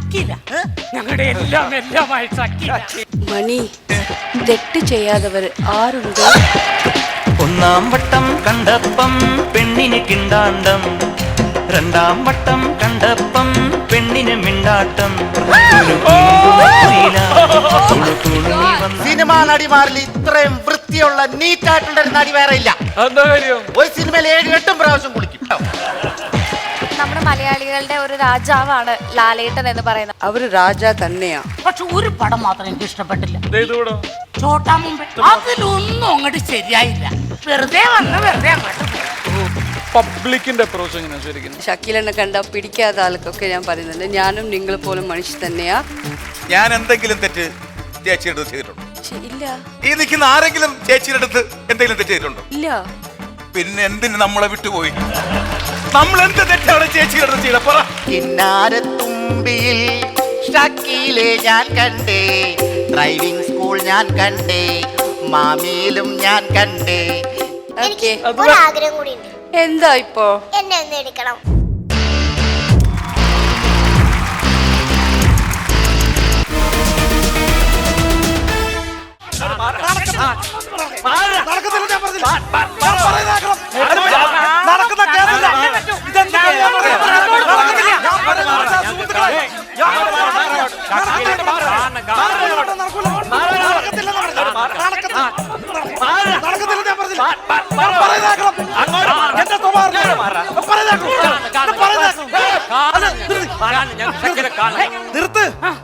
ഷക്കീല ഞങ്ങളുടെ എല്ലാം എല്ലാമായി ഷക്കീല. മണി, തെറ്റ് ചെയ്യാത്തവർ ആരുണ്ട്? ഒന്നാം വട്ടം കണ്ടപ്പം പെണ്ണിന് കിണ്ടാണ്ടം, രണ്ടാം വട്ടം കണ്ടപ്പം പെണ്ണിന് മിണ്ടാട്ടം. സിനിമാ നടിമാരിൽ ഇത്രയും വൃത്തിയുള്ള നീറ്റായിട്ടുള്ള ഒരു നടി വേറെ ഇല്ല. ഒരു സിനിമയിൽ 7-8 പ്രാവശ്യം കുളിക്കും. നമ്മുടെ മലയാളികളുടെ ഒരു രാജാവാണ് ലാലേട്ടൻ എന്ന് പറയുന്നത്. അവര് രാജ തന്നെയാ. പക്ഷെ ഒരു പടം മാത്രം എനിക്ക് ഇഷ്ടപ്പെട്ടില്ല. ചോട്ടാ മുമ്പേ അതിലൊന്നും അങ്ങോട്ട് ശരിയായില്ല. വെറുതെ വന്ന് വെറുതെ അങ്ങോട്ട് പബ്ലിക്കിന്റെ അപ്രോച്ച് എങ്ങനെയാ ശരിക്കും? ഷക്കീലിനെ കണ്ട പിടിക്കാത്ത ആൾക്കൊക്കെ ഞാൻ പറയുന്നുണ്ട്, ഞാനും നിങ്ങൾ പോലും മനുഷ്യൻ തന്നെയാ. ഞാൻ എന്തെങ്കിലും തെറ്റ് ചേച്ചിയുടെ അടുത്ത് ചെയ്തിട്ടുണ്ടോ? ഇല്ല. ഈ നിൽക്കുന്ന ആരെങ്കിലും ചേച്ചിയുടെ അടുത്ത് എന്തെങ്കിലും തെറ്റ് ചെയ്തിട്ടുണ്ടോ? ഇല്ല. പിന്നെ എന്തിന് നമ്മളെ വിട്ടുപോയി? നമ്മൾ എന്ത് തെറ്റാണ് ചേച്ചിയുടെ അടുത്ത് ചെയ്തപ്പോ? കിന്നാരത്തുമ്പിയിൽ ഷക്കീലെ ഞാൻ കണ്ടേ, ഡ്രൈവിംഗ് സ്കൂൾ ഞാൻ കണ്ടേ, മാമിയിലും ഞാൻ കണ്ടേ. ഓക്കേ, ഒരു ആഗ്രഹം കൂടി ഉണ്ട്. എന്താ ഇപ്പോ? എന്നെ ഒന്ന് എടുക്കണം.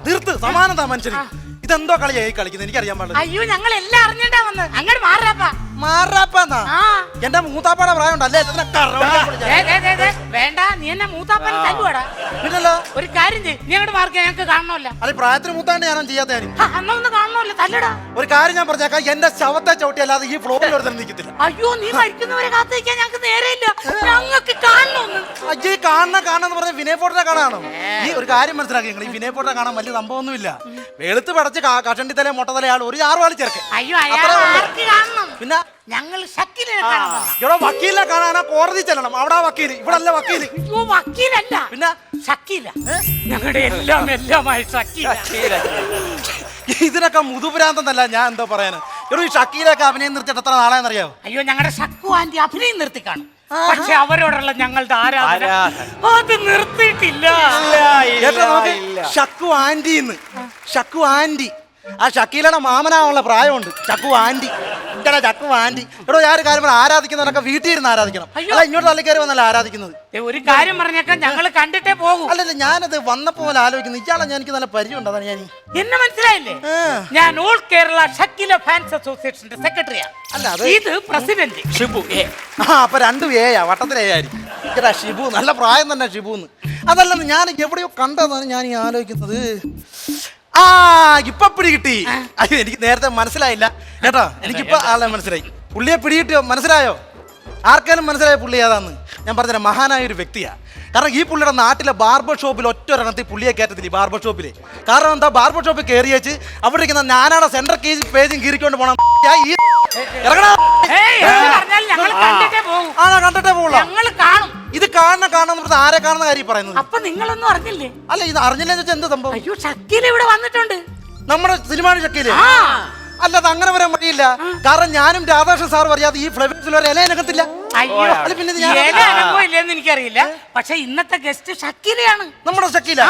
നിർത്ത് സമാനത മനുഷ്യന്. ഇതെന്തോ കളിയായി കളിക്കുന്നത് എനിക്കറിയാൻ പാടില്ല. അയ്യോ ഞങ്ങൾ എല്ലാം അറിഞ്ഞിട്ടാ വന്ന്. അങ്ങോട്ട് മാറാപ്പാ. മാറാപ്പാന്നാ എന്റെ മൂത്താപ്പാടെ പ്രായം ഉണ്ടല്ലേ? വേണ്ട, നീ എന്നെ മൂത്താപ്പാൻ തല്ലുവാടാ. പിന്നല്ലോ ഒരു കാര്യം ചെയ്യ്, നീ അങ്ങോട്ട് മാർക്കാ, ഞങ്ങൾക്ക് കാണണമല്ല. അത് പ്രായത്തിന് മൂത്താണ്ട് ഞാനും ചെയ്യാത്ത. അന്ന ഒന്ന് കാണണമല്ല, തല്ലടാ. ഒരു കാര്യം ഞാൻ പറഞ്ഞേക്കാം, എന്റെ ശവത്തെ ചവിട്ടി അല്ലാതെ ഈ ഫ്ലോറിൽ ഒരു നിൽക്കത്തില്ല. അയ്യോ, നീ മരിക്കുന്നവരെ കാത്തിരിക്കാൻ ഞങ്ങൾക്ക് നേരെയില്ല. ഞങ്ങൾക്ക് കാണണമെന്ന്. അയ്യോ, ഈ കാണാന്ന് പറഞ്ഞ വിനയ് ഫോട്ടോനെ കാണാണോ? ഈ ഒരു കാര്യം മനസ്സിലാക്കി, നിങ്ങൾ ഈ വിനയ് ഫോട്ടോ കാണാൻ വലിയ സംഭവമൊന്നുമില്ല. വെളുത്ത് പടച്ച് കഷണ്ടി തല മുട്ടതലയാൾ ഒരു 6 ആൾ ചേർക്കെ. അയ്യോ, ആർക്ക് കാണണം? പിന്നെ ഞങ്ങൾ ഷക്കീലിനെ കാണണം. ഇവിടെ വക്കീലിനെ കാണാനാ കോടതി ചെല്ലണം. അവിടെ വക്കീല്, ഇവിടെ അല്ല വക്കീല്. അയ്യോ, വക്കീലല്ല, പിന്നെ ഷക്കീല. ഞങ്ങളുടെ എല്ലാം എല്ലാമായി ഷക്കീല. ഇതിനൊക്കെ മുതുപുരാന്തന്നല്ല, ഞാൻ എന്തോ പറയാന്. ഇവിടെ ഈ ഷക്കീലൊക്കെ അഭിനയം നിർത്തിയിട്ട് എത്ര നാളെന്നറിയാവോ? അയ്യോ, ഞങ്ങളുടെ ഷക്കു ആന്റി അഭിനയം നിർത്തി കാണും. പക്ഷെ അവരോടുള്ള ഞങ്ങളുടെ ആരാധന അത് നിർത്തിയിട്ടില്ല. ഷക്കു ആന്റിന്ന്, ഷക്കു ആന്റി. ആ ഷക്കീലയുടെ മാമനാവുള്ള പ്രായമുണ്ട്. ചക്കു ആന്റി, ചക്കു ആന്റി. എടോ, ഞാൻ ഒരു കാര്യം ആരാധിക്കുന്നവരൊക്കെ വീട്ടിൽ ഇരുന്ന് ആരാധിക്കണം. അല്ല ഇങ്ങോട്ട് തള്ളി കയറി വന്നല്ല ആരാധിക്കുന്നത്. ഒരു കാര്യം പറഞ്ഞേക്കാൻ ഞങ്ങൾ കണ്ടിട്ടേ പോകും. അല്ലല്ല, ഞാനത് വന്നപ്പോ പോലെ ആലോചിക്കുന്നു. ഇയാളെ എനിക്ക് നല്ല പരിചയം ഉണ്ട്. അതാണ് ഞാൻ. എന്നെ മനസ്സിലായില്ലേ? ഞാൻ ഓൾ കേരള ഷക്കീല ഫാൻസ് അസോസിയേഷന്റെ സെക്രട്ടറിയാണ്. അല്ല, അത് ഇത് പ്രസിഡന്റ് ഷിബു. അപ്പൊ 2 A വട്ടത്തിലെ ആയിരിക്കും. ഷിബു നല്ല പ്രായം തന്നെ ഷിബുന്ന്. അതല്ലെന്ന് ഞാൻ എവിടെയോ കണ്ടതാണ് ഞാൻ ഈ ആലോചിക്കുന്നത്. ഇപ്പൊ പിടി കിട്ടി. അയ്യോ, എനിക്ക് നേരത്തെ മനസ്സിലായില്ല കേട്ടോ. എനിക്കിപ്പോ ആളെ മനസ്സിലായി. പുള്ളിയെ പിടികിട്ടിയോ? മനസ്സിലായോ? ആർക്കാലും മനസ്സിലായ പുള്ളി ഏതാന്ന് ഞാൻ പറഞ്ഞ മഹാനായ ഒരു വ്യക്തിയാ. കാരണം ഈ പുള്ളിയുടെ നാട്ടിലെ ബാർബർ ഷോപ്പിൽ ഒറ്റൊരെണ്ണത്തിൽ പുള്ളിയെ കയറ്റത്തില്ല. ഈ ബാർബർ ഷോപ്പില് കാരണം എന്താ? ബാർബർ ഷോപ്പിൽ കയറി വെച്ച് അവിടെ ഇരിക്കുന്ന ഞാനാടെ സെൻട്രൽ പേജും കീറിക്കൊണ്ട് പോകണം. കണ്ടിട്ടേ പോകുള്ളൂ. ഇത് കാണണം ആരെ കാണുന്ന കാര്യം പറയുന്നത്. അപ്പൊ നിങ്ങളൊന്നും അറിഞ്ഞില്ലേ? അല്ല, ഇത് അറിഞ്ഞില്ലെന്ന് വെച്ചാൽ എന്ത് സംഭവം? അയ്യോ, ഷക്കീല ഇവിടെ വന്നിട്ടുണ്ട്. നമ്മുടെ സിനിമ ഷക്കീല്. അല്ലാതെ അങ്ങനെ വരാൻ വഴിയില്ല. കാരണം ഞാനും രാധാകൃഷ്ണൻ സാർ പറയാതെ ഈ ഫ്ലവേഴ്സിൽ ഒരു ഇലനകത്തില്ല. അയ്യോ, പിന്നെ ഇല്ലെന്ന് എനിക്കറിയില്ല. പക്ഷെ ഇന്നത്തെ ഗസ്റ്റ് ഷക്കീലയാണ്. നമ്മുടെ ഷക്കീല.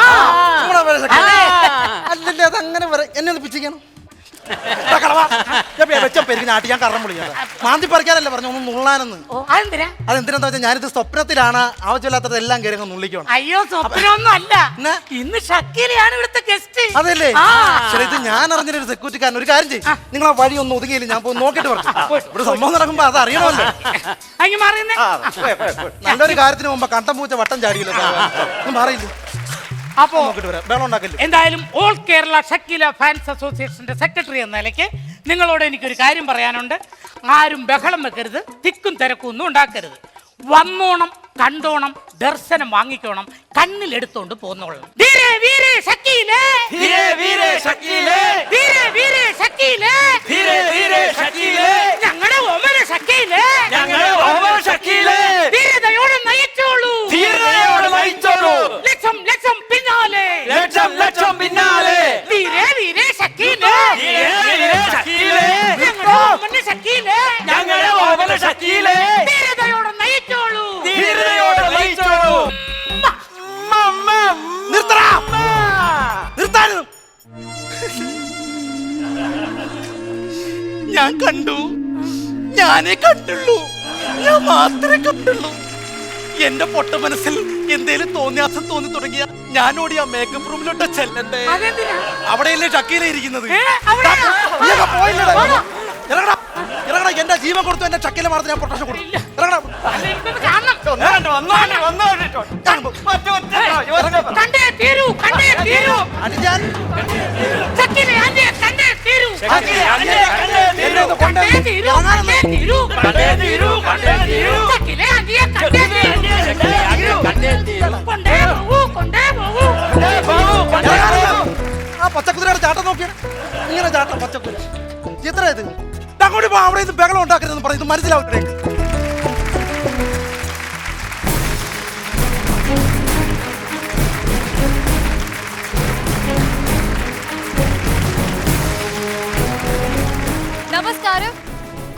അല്ലല്ല, അത് അങ്ങനെ എന്നെ ഒന്ന് പിച്ചിക്കണം. ഞാൻ കറം വിളിക്കാം. മാന്തി പറിക്കാനല്ലേ പറഞ്ഞു, ഒന്ന് നുള്ളാനെന്ന്. അതെന്തിനാ വെച്ചാൽ ഞാനിത് സ്വപ്നത്തിലാണ് ആവശ്യമില്ലാത്തത് എല്ലാം കയറി നുള്ളിക്കണം. അയ്യോ, സ്വപ്നമൊന്നും അല്ല. ഇന്ന് ഷക്കീലയാണ് ഇവിടുത്തെ ഗസ്റ്റ്. അതല്ലേ? ശരി, ഇത് ഞാൻ അറിഞ്ഞൊരു സെക്യൂരിറ്റിക്കാരൻ. ഒരു കാര്യം ചെയ്യും, നിങ്ങൾ ആ വഴി ഒന്ന് ഒതുങ്ങിയില്ല, ഞാൻ പോയി നോക്കിട്ട് പറഞ്ഞു. ഇവിടെ സംഭവം നടക്കുമ്പോ അത് അറിയണമല്ലോ. നല്ലൊരു കാര്യത്തിന് മുമ്പ് കണ്ടം പൂച്ച വട്ടം ചാടിയില്ല. മാറിയില്ല. അപ്പോ എന്തായാലും ഓൾ കേരള ഷക്കീല ഫാൻസ് അസോസിയേഷന്റെ സെക്രട്ടറി എന്ന നിലയ്ക്ക് നിങ്ങളോട് എനിക്കൊരു കാര്യം പറയാനുണ്ട്. ആരും ബഹളം വെക്കരുത്, തിക്കും തിരക്കും ഒന്നും ഉണ്ടാക്കരുത്. വന്നോണം, കണ്ടോണം, ദർശനം വാങ്ങിക്കോണം, കണ്ണിലെടുത്തോണ്ട് പോന്നോളണം. ഞങ്ങളുടെ ഓമന ഷക്കീലേ, ധീരതയോടെ നയിച്ചോളൂ. ലക്ഷം ലക്ഷം പിന്നാലെ, ലക്ഷം കണ്ടു. ഞാനേ കണ്ടുള്ളൂ, ഞാൻ മാത്രമേ കണ്ടുള്ളൂ. എന്റെ പൊട്ട മനസ്സിൽ എന്തേലും തോന്നിയാസം തോന്നി തുടങ്ങിയ ഞാൻ ഓടി ആ മേക്കപ്പ് റൂമിലോട്ട് ചെല്ലണ്ടേ? അവിടെയല്ലേ ഷക്കീല ഇരിക്കുന്നത്. ഇറങ്ങടാ, ഇറങ്ങടാ. എന്റെ ജീവൻ കൊടുത്തു എന്റെ ഷക്കീല മാറത്ത് ഞാൻ പ്രൊട്ടക്ഷൻ കൊടുത്തു. ഇറങ്ങടാ. ആ പച്ചക്കുതിരയുടെ ചാട്ടം നോക്കിയാണ് ഇങ്ങനെ ചാട്ടം പച്ചക്കുതിര. എത്ര ഇത് അങ്ങോട്ട് പോ. അവിടെ ഇത് ബഹളം ഉണ്ടാക്കരുതെന്ന് പറയും. ഇത് മനസ്സിലാവട്ടെ. നമസ്കാരം,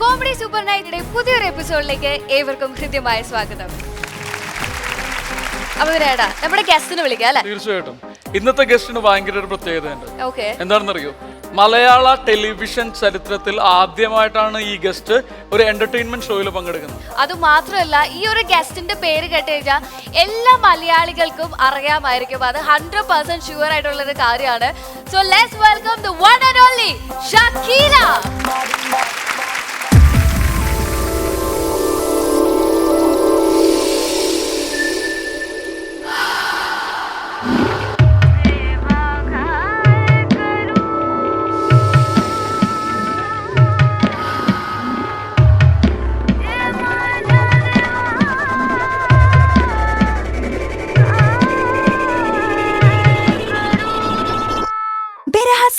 കോമഡി സൂപ്പർ നൈറ്റിന്റെ പുതിയൊരു എപ്പിസോഡിലേക്ക് ഏവർക്കും ഹൃദ്യമായ സ്വാഗതം. അപ്പൊ ഏടാ നമ്മുടെ ഗസ്റ്റിനെ വിളിക്കാം അല്ലെ? തീർച്ചയായിട്ടും ഇന്നത്തെ ഗസ്റ്റിന് ഭയങ്കര ഒരു പ്രത്യേകതയുണ്ട്. ഓക്കെ, എന്താണെന്നറിയോ? മലയാള ടെലിവിഷൻ ചരിത്രത്തിൽ ആദ്യമായിട്ടാണ് ഈ ഗസ്റ്റ് ഒരു എന്റർടൈൻമെന്റ് ഷോയിൽ പങ്കെടുക്കുന്നത്. അത് മാത്രമല്ല, ഈ ഒരു ഗസ്റ്റിന്റെ പേര് കേട്ട് കഴിഞ്ഞാൽ എല്ലാ മലയാളികൾക്കും അറിയാമായിരിക്കും. അത് 100% ഷുവർ ആയിട്ടുള്ള ഒരു കാര്യമാണ്. So let's welcome the one and only Shakeela.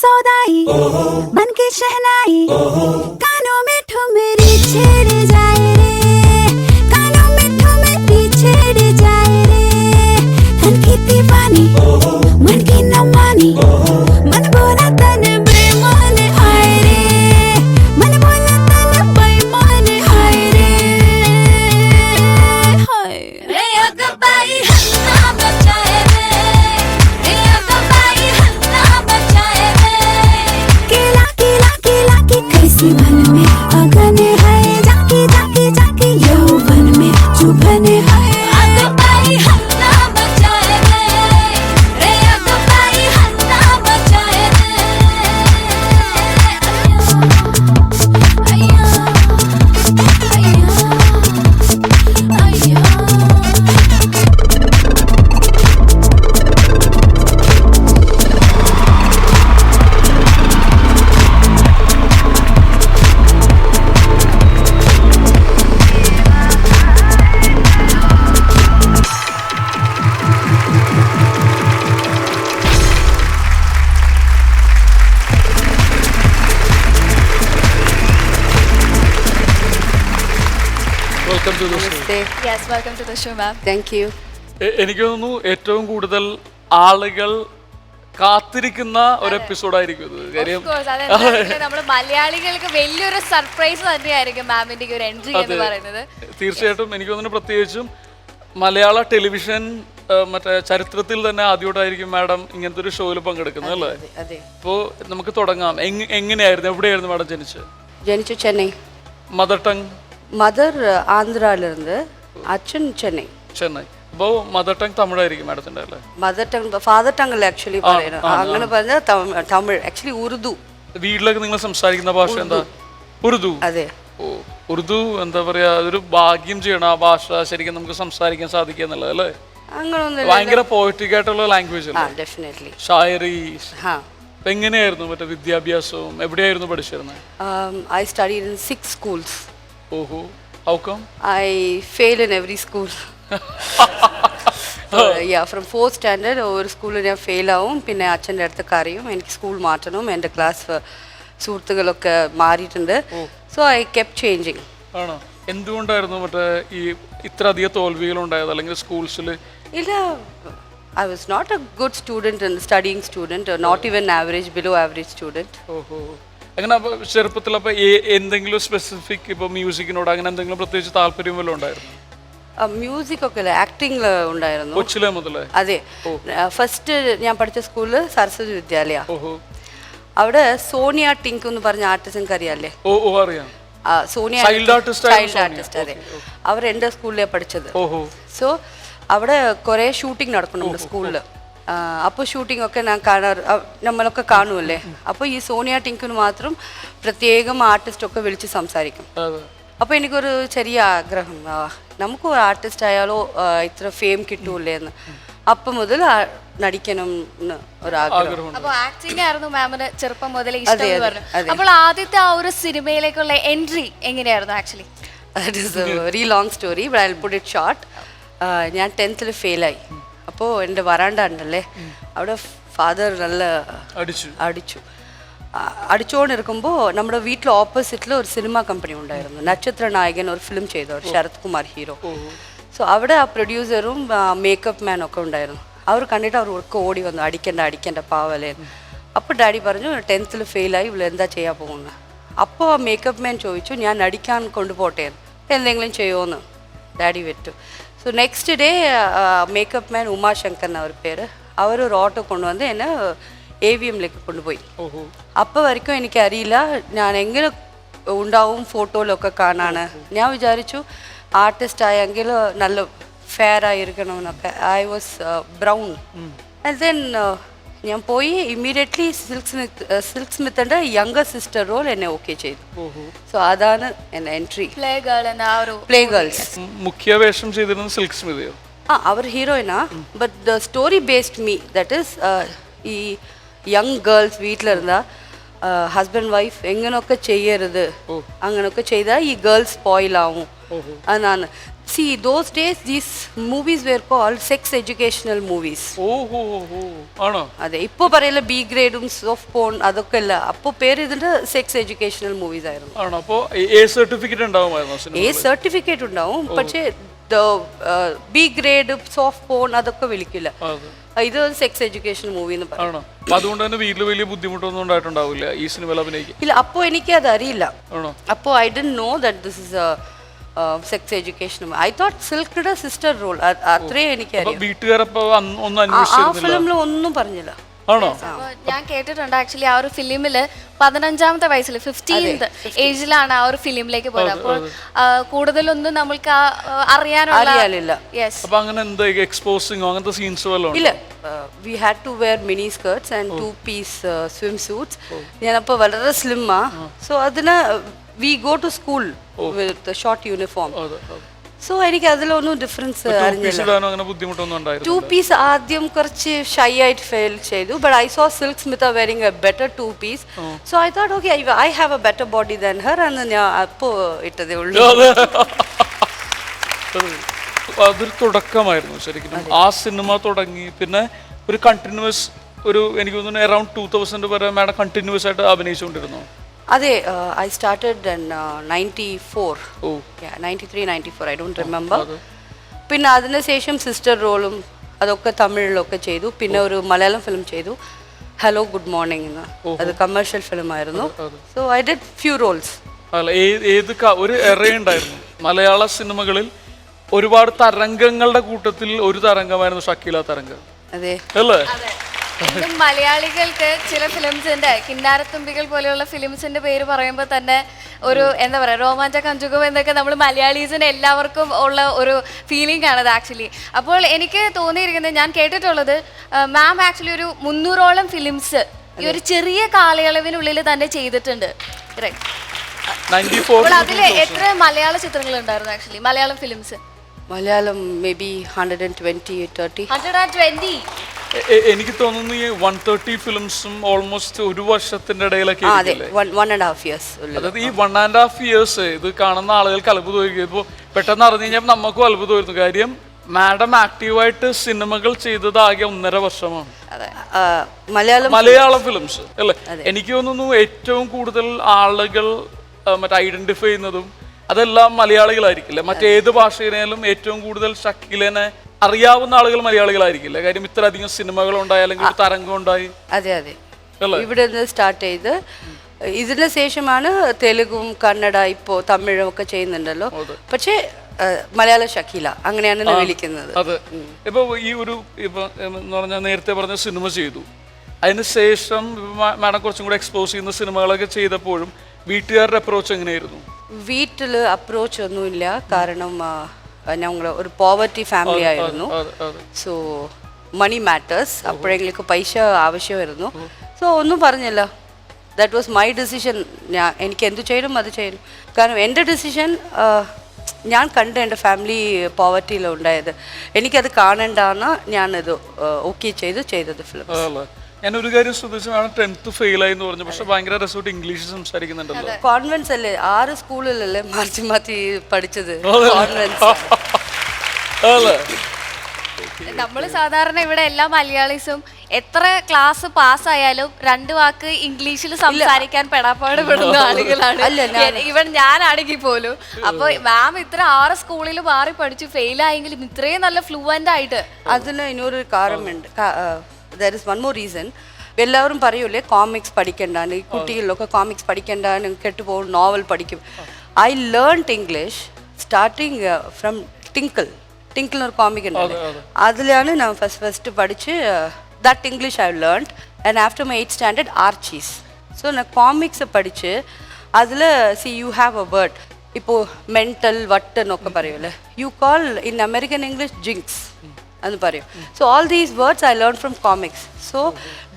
सौदाई बन के शहनाई कानों में ठुमरी छेड़ जाए रे, कानों में ठुमरी छेड़ जाए रे. तन की दीवानी मन की न मानी, मन बोला तन बेईमान हाय रे, मन बोला तन बेईमान हाय रे. हाय रे अगबाई हन्ना बचाए रे, रे अगबाई हन्ना बचाए रे. केला केला केला की कैसी मन में अगन है, जाके जाके जाके यौवन में चुभन है. अगबाई हन्ना बचाए रे, रे अगबाई हन्ना बचाए रे. अय्या अय्या अय्या. Welcome to the show. Yes, welcome to the show ma'am. Thank you. എനിക്ക് തോന്നുന്നു ഏറ്റവും കൂടുതൽ ആളുകൾ കാത്തിരിക്കുന്ന ഒരു എപ്പിസോഡായിരിക്കും ഇത്. കാര്യം നമ്മുടെ മലയാളികൾക്ക് വലിയൊരു സർപ്രൈസ് തന്നെയായിരിക്കും മാമിന്റെ ഒരു എൻട്രി എന്ന് പറയുന്നത്. തീർച്ചയായിട്ടും എനിക്ക് തോന്നുന്നു പ്രത്യേകിച്ചും മലയാള ടെലിവിഷൻ മറ്റേ ചരിത്രത്തിൽ തന്നെ ആദ്യമായിട്ടായിരിക്കും മാഡം ഇങ്ങനത്തെ ഒരു ഷോയിൽ പങ്കെടുക്കുന്നത് അല്ലേ? അതെ. അപ്പോൾ നമുക്ക് തുടങ്ങാം. എങ്ങനെയായിരുന്നു, എവിടെയായിരുന്നു മാഡം ജനിച്ചു ചെന്നൈ. Mother tongue? മദർ ആന്ധ്രയിലിരുന്ന്, അച്ഛൻ ചെന്നൈ. ചെന്നൈ. അപ്പോൾ മദർ ടങ് തമിഴായിരിക്കും മാഡത്തിൻ്റെ അല്ലേ? മദർ ടങ് ഫാദർ ടങ് അല്ലേ ആക്ച്വലി പറയുന്നത്. അങ്ങനെ പറഞ്ഞാൽ തമിഴ്, ആക്ച്വലി ഉറുദു. വീട്ടിലൊക്കെ നിങ്ങൾ സംസാരിക്കുന്ന ഭാഷ എന്താ? ഉറുദു. അതെ. ഓ, ഉറുദു എന്താ പറയാ, അതൊരു ഭാഗ്യം ചെയ്യണം ആ ഭാഷ ശരിക്കും നമുക്ക് സംസാരിക്കാൻ സാധിക്കുക എന്നുള്ളത് അല്ലേ? അങ്ങനൊന്നും ഭയങ്കര പോയറ്റിക് ആയിട്ടുള്ള ലാംഗ്വേജ് അല്ലേ? ഡെഫിനറ്റ്ലി. ഷായറി. ഹാ. അപ്പൊ എങ്ങനെയായിരുന്നു മറ്റേ വിദ്യാഭ്യാസവും, എവിടെയായിരുന്നു പഠിച്ചിരുന്നത്? I studied in 6 schools. ഓഹോ, how come? I failed in every school. From 4th standard ഒരു സ്കൂളിൽ ഞാൻ ഫെയിൽ ആവും, പിന്നെ അച്ഛൻ്റെ അടുത്തൊക്കെ അറിയും എനിക്ക് സ്കൂൾ മാറ്റണം, എൻ്റെ ക്ലാസ് സുഹൃത്തുക്കളൊക്കെ മാറിയിട്ടുണ്ട്. So I കെപ് changing. ആണോ? എന്തുകൊണ്ടായിരുന്നു മറ്റേ ഈ ഇത്ര അധികം തോൽവികൾ ഉണ്ടായത് അല്ലെങ്കിൽ സ്കൂൾസിൽ? ഇല്ല, I was not a good student and studying student, not even average, below average student. ഓഹോ, അങ്ങനെ അപ്പോൾ ചെറുപ്പത്തിൽ അപ്പോൾ എന്തെങ്കിലും സ്പെസിഫിക് ഇപ്പോൾ മ്യൂസിക്കിനോട് അങ്ങനെ എന്തെങ്കിലും പ്രത്യേകിച്ച് താല്പര്യം വല്ലതും ഉണ്ടായിരുന്നു? മ്യൂസിക് ഒക്കെ ആക്ടിംഗ് ഉണ്ടായിരുന്നു കൊച്ചിലെ മുതലേ? അതെ. ഫസ്റ്റ് ഞാൻ പഠിച്ച സ്കൂള് സരസ്വതി വിദ്യാലയ. ഓഹോ. അവിടെ സോണിയ ടിങ്ക് എന്ന് പറഞ്ഞ ആർട്ടിസ്റ്റ് അറിയാല്ലേ? ഓ ഓ അറിയാം. സോണിയ Child artist ആയിരുന്നു ചൈൽഡ് ആർട്ടിസ്റ്റ്, അതെ. അവർ എൻ്റെ സ്കൂളിലാണ് പഠിച്ചത്. ഓഹോ. സോ അവിടെ കുറേ ഷൂട്ടിംഗ് നടക്കും നമ്മുടെ സ്കൂളിൽ. അപ്പോൾ ഷൂട്ടിംഗ് ഒക്കെ ഞാൻ നമ്മളൊക്കെ കാണുമല്ലേ. അപ്പോൾ ഈ സോണിയ ടിങ്കിന് മാത്രം പ്രത്യേകം ആർട്ടിസ്റ്റൊക്കെ വിളിച്ച് സംസാരിക്കും. അപ്പോൾ എനിക്കൊരു ചെറിയ ആഗ്രഹം, നമുക്കും ആർട്ടിസ്റ്റ് ആയാലോ ഇത്ര ഫെയിം കിട്ടൂലേ എന്ന്. അപ്പം മുതൽ നടിക്കണം എന്ന് ഒരാഗ്രഹം. അപ്പോൾ ആക്ടിംഗ് ആയിരുന്നു മാമിന് ചെറുപ്പം മുതലേ ഇഷ്ടം എന്ന് പറഞ്ഞു. അപ്പോൾ ആദ്യത്തെ ആ ഒരു സിനിമയിലേക്കുള്ള എൻട്രി എങ്ങനെയായിരുന്നു actually? That is A very long story, but I will put it short. ഞാൻ 10th ഫെയിലായി. അപ്പോൾ എൻ്റെ വരാണ്ട ഉണ്ടല്ലേ, അവിടെ ഫാദർ നല്ല അടിച്ചു. അടിച്ചുകൊണ്ടിരിക്കുമ്പോൾ നമ്മുടെ വീട്ടിൽ ഓപ്പോസിറ്റിൽ ഒരു സിനിമ കമ്പനി ഉണ്ടായിരുന്നു, നക്ഷത്ര നായകൻ ഒരു ഫിലിം ചെയ്തവർ, ശരത് കുമാർ ഹീറോ. സോ അവിടെ ആ പ്രൊഡ്യൂസറും മേക്കപ്പ് മാനും ഒക്കെ ഉണ്ടായിരുന്നു. അവർ കണ്ടിട്ട് അവർക്ക് ഓടി വന്നു, അടിക്കണ്ട പാവലേ. അപ്പോൾ ഡാഡി പറഞ്ഞു 10th ഫെയിലായി, ഇവിടെ എന്താ ചെയ്യാൻ പോകുന്നത്. അപ്പോൾ ആ മേക്കപ്പ് മാൻ ചോദിച്ചു, ഞാൻ നടിക്കാൻ കൊണ്ടുപോട്ടെ, എന്തെങ്കിലും ചെയ്യുമോയെന്ന്. ഡാഡി വിട്ടു. So next day makeup man Umashankar അവർ പേര്, അവർ ഒരു ഓട്ടോ കൊണ്ടുവന്ന് എന്നെ AVMലേക്ക് കൊണ്ടുപോയി. അപ്പോൾ വரைக்கும் എനിക്കറിയില്ല ഞാൻ എങ്ങനെ ഉണ്ടാവും ഫോട്ടോയിലൊക്കെ കാണാൻ. ഞാൻ വിചാരിച്ചു ആർട്ടിസ്റ്റ് ആയെങ്കിൽ നല്ല ഫെയർ ആയിരിക്കണമെന്നൊക്കെ. I was brown. And then ഞാൻ പോയി ഇമ്മീഡിയറ്റ്ലി സിൽക്ക് സ്മിത്തിൻ്റെ യങ്കർ സിസ്റ്റർ റോൾ എന്നെ ഓക്കെ ചെയ്തു. സോ അതാണ് എൻ്റെ എൻട്രി. പ്ലേ ഗേൾസ് മുഖ്യ വേഷം ചെയ്തിരുന്നത് സിൽക്ക് സ്മിതയോ? അവർ ഹീറോയിനാ, but the story based me. That is ഈ യങ് ഗേൾസ് വീട്ടിലിരുന്നാൽ ഹസ്ബൻഡ് വൈഫ് എങ്ങനെയൊക്കെ ചെയ്യരുത്, അങ്ങനെയൊക്കെ ചെയ്താൽ ഈ ഗേൾസ് സ്പോയിലാവും എന്നാണ്. See, those days these movies were called sex educational movies. ആണോ? അതെ, ഇപ്പോൾ പറയല്ല ബി ഗ്രേഡും സോഫ്റ്റ് പോൺ അതൊക്കെ അല്ല. അപ്പോൾ പേര് ഇതിൻ്റെ സെക്സ് എഡ്യൂക്കേഷണൽ മൂവീസ് ആയിരുന്നു. ആണോ? അപ്പോൾ A സർട്ടിഫിക്കറ്റ് ഉണ്ടാവുമായിരുന്നു? A സർട്ടിഫിക്കറ്റ് ഉണ്ടാവും, പക്ഷേ ബി ഗ്രേഡ് സോഫ്റ്റ് പോൺ അതൊക്കെ വിളിക്കില്ല. ഇത് സെക്സ് എഡ്യൂക്കേഷൻ മൂവി എന്ന് പറയണം. അതുകൊണ്ട് തന്നെ വീട്ടിൽ വലിയ ബുദ്ധിമുട്ടൊന്നും ഉണ്ടായിട്ടുണ്ടാവില്ല ഈ സിനിമയിൽ അഭിനയിക്കാൻ? ഇല്ല, അപ്പോൾ എനിക്ക് അത് അറിയില്ല. അപ്പോൾ I didn't know that this is sex education. I thought സിൽക്കിയുടെ സിസ്റ്റർ റോൾ, അത്രേ എനിക്കറിയാം. വീട്ടുകാരപ്പോ ആ ഫിലിമിൽ ഒന്നും പറഞ്ഞില്ല. ആണോ? ഞാൻ കേട്ടിട്ടുണ്ട് ആക്ച്വലി ആ ഒരു ഫിലിമില് 15ാമത്തെ വയസ്സിൽ 15th ഏജിലാണ് ആ ഒരു ഫിലിമിലേക്ക് പോയത്. അപ്പോൾ കൂടുതലൊന്നും നമ്മൾക്ക് അറിയാനില്ല. അപ്പൊ അങ്ങനെ എന്താ എക്സ്പോസിംഗ് അങ്ങനത്തെ സീൻസ് വല്ലതും ഇല്ല. We had to wear mini skirts and 2-piece swimsuits. ഞാനപ്പോൾ വളരെ സ്ലിമ്മാ. സോ അതിന് we go to school with short uniform. So എനിക്ക് അതിലൊന്നും ഡിഫറൻസ് അറിഞ്ഞില്ല. 2-piece ആദ്യം കുറച്ച് ഷൈ ആയിട്ട് ഫീൽ ചെയ്തു. But I so silk Smitha wearing A better 2-piece. So I thought okay, I have A better body than her എന്ന് ഞാൻ അപ്പോൾ ഇട്ടതേ ഉള്ളൂ. അതൊരു തുടക്കമായിരുന്നു ശരിക്കും. ആ സിനിമ തുടങ്ങി പിന്നെ ഒരു കണ്ടിന്യൂസ് എനിക്ക് തോന്നുന്നു അറൌണ്ട് 2000 വരെ മാഡം കണ്ടിന്യൂസ് ആയിട്ട് അഭിനയിച്ചുകൊണ്ടിരുന്നു. അതെ, I started in 94. 93, 94, I don't remember. പിന്നെ അതിനുശേഷം സിസ്റ്റർ റോളും അതൊക്കെ തമിഴിലൊക്കെ ചെയ്തു. പിന്നെ ഒരു മലയാളം ഫിലിം ചെയ്തു, ഹലോ ഗുഡ് മോർണിംഗ് എന്ന്. അത് കമേഴ്ഷ്യൽ ഫിലിം ആയിരുന്നു. So I did few roles. ഒരു എറയുണ്ടായിരുന്നു മലയാള സിനിമകളിൽ, ഒരുപാട് തരംഗങ്ങളുടെ കൂട്ടത്തിൽ ഒരു തരംഗമായിരുന്നു ഷക്കീല തരംഗം. അതെ അല്ലേ? മലയാളികൾക്ക് ചില ഫിലിംസിന്റെ കിന്നാരത്തുമ്പികൾ പോലെയുള്ള ഫിലിംസിന്റെ പേര് പറയുമ്പോൾ തന്നെ ഒരു എന്താ പറയുക, രോമാഞ്ച കഞ്ചുകം എന്നൊക്കെ നമ്മൾ മലയാളീസിന് എല്ലാവർക്കും ഉള്ള ഒരു ഫീലിംഗ് ആണത് ആക്ച്വലി. അപ്പോൾ എനിക്ക് തോന്നിയിരിക്കുന്നത്, ഞാൻ കേട്ടിട്ടുള്ളത് മാം ആക്ച്വലി ഒരു 300ഓളം ഫിലിംസ് ഈ ഒരു ചെറിയ കാലയളവിനുള്ളിൽ തന്നെ ചെയ്തിട്ടുണ്ട്. അപ്പോൾ അതിൽ എത്ര മലയാള ചിത്രങ്ങൾ ഉണ്ടായിരുന്നു actually, Malayalam films? Malayalam may be 120. എനിക്ക് തോന്നുന്നു ഈ 130 ഫിലിംസും ഓൾമോസ്റ്റ് ഒരു വർഷത്തിന്റെ ഇടയിലൊക്കെ. അതായത് ഈ 1.5 years ഇത് കാണുന്ന ആളുകൾക്ക് അത്ഭുതമായിരിക്കും. ഇപ്പോൾ പെട്ടെന്ന് അറിഞ്ഞു കഴിഞ്ഞാൽ നമുക്കും അത്ഭുതമായിരുന്നു. കാര്യം മാഡം ആക്റ്റീവായിട്ട് സിനിമകൾ ചെയ്തത് ആകെ 1.5 വർഷമാണ് മലയാളം ഫിലിംസ് അല്ലേ? എനിക്ക് തോന്നുന്നു ഏറ്റവും കൂടുതൽ ആളുകൾ ഐഡന്റിഫൈ ചെയ്യുന്നതും അതെല്ലാം മലയാളികളായിരിക്കില്ല. മറ്റേത് ഭാഷയിലും ഏറ്റവും കൂടുതൽ ഷക്കീലനെ അറിയാവുന്ന ആളുകൾ മലയാളികളായിരിക്കില്ല. കാര്യം ഇത്രയധികം സിനിമകൾ ഉണ്ടായി, അല്ലെങ്കിൽ ഒരു തരംഗം ഉണ്ടായി. അതെ, ഇവിടെ നിന്ന് സ്റ്റാർട്ട് ചെയ്ത് ഇതിന് ശേഷമാണ് തെലുഗും കന്നഡ ഇപ്പോൾ തമിഴും ഒക്കെ ചെയ്യുന്നുണ്ടല്ലോ. പക്ഷേ മലയാള ഷക്കീല അങ്ങനെയാണ് വിളിക്കുന്നത്. അതെ. ഇപ്പൊ ഈ ഒരു എന്ന് പറഞ്ഞാൽ നേരത്തെ പറഞ്ഞ സിനിമ ചെയ്തു, അതിന് ശേഷം മാഡം കുറച്ചും കൂടെ എക്സ്പോസ് ചെയ്യുന്ന സിനിമകളൊക്കെ ചെയ്തപ്പോഴും വീട്ടുകാരുടെ അപ്രോച്ച് എങ്ങനെയായിരുന്നു? വീട്ടിൽ അപ്രോച്ച് ഒന്നുമില്ല, കാരണം ഞങ്ങൾ ഒരു പോവർട്ടി ഫാമിലി ആയിരുന്നു. സോ മണി മാറ്റേഴ്സ്, അപ്പോഴെങ്കിലും പൈസ ആവശ്യമായിരുന്നു. സോ ഒന്നും പറഞ്ഞില്ല. That was my decision. എനിക്ക് എന്തു ചെയ്യണം അത് ചെയ്യണം. കാരണം എൻ്റെ ഡിസിഷൻ ഞാൻ കണ്ട് എൻ്റെ ഫാമിലി പോവർട്ടിയിലുണ്ടായത്, എനിക്കത് കാണണ്ടാന്ന് ഞാനത് ഓക്കെ ചെയ്തത് ഫിലിം. ഞാനൊരു കാര്യം ശ്രദ്ധിച്ചു, മാഡം 10th ഫെയിലായി എന്ന് പറഞ്ഞു, പക്ഷെ ഭയങ്കര രസമായിട്ട് ഇംഗ്ലീഷ് സംസാരിക്കുന്നുണ്ടല്ലോ. കോൺവെൻസ് അല്ലേ, 6 സ്കൂളിലല്ലേ മാറ്റി പഠിച്ചത്. കോൺവെൻസ് നമ്മൾ സാധാരണ ഇവിടെ എല്ലാ മലയാളീസും എത്ര ക്ലാസ് പാസ്സായാലും 2 വാക്ക് ഇംഗ്ലീഷിൽ സംസാരിക്കാൻ പെടാപ്പാട് പെടുന്ന ആളുകളാണ്. ഇവൻ ഞാനാണെങ്കിൽ പോലും. അപ്പൊ മാം ഇത്ര 6 സ്കൂളിൽ മാറി പഠിച്ചു ഫെയിലായെങ്കിലും ഇത്രയും നല്ല ഫ്ലുവൻ്റ് ആയിട്ട്. അതിന് ഇനൊരു കാരണമുണ്ട്. There is one more reason. എല്ലാവരും പറയൂലേ കോമിക്സ് പഠിക്കണ്ടാന്ന്, ഈ കുട്ടികളിലൊക്കെ കോമിക്സ് പഠിക്കണ്ടാന്ന് കെട്ടുപോകും, നോവൽ പഠിക്കും. I learned English starting from Tinkle എന്നൊരു കോമിക് ഉണ്ട്, അതിലാണ് ഞാൻ ഫസ്റ്റ് പഠിച്ച്. That English I learned. And after my 8th standard Archies. So ഞാൻ കോമിക്സ് പഠിച്ച് അതിൽ യു ഹാവ് എ വേർഡ്. ഇപ്പോൾ മെൻ്റൽ വട്ടെന്നൊക്കെ പറയുമല്ലേ, you call in American English jinx എന്ന് പറയും. So all these words I learn from comics. So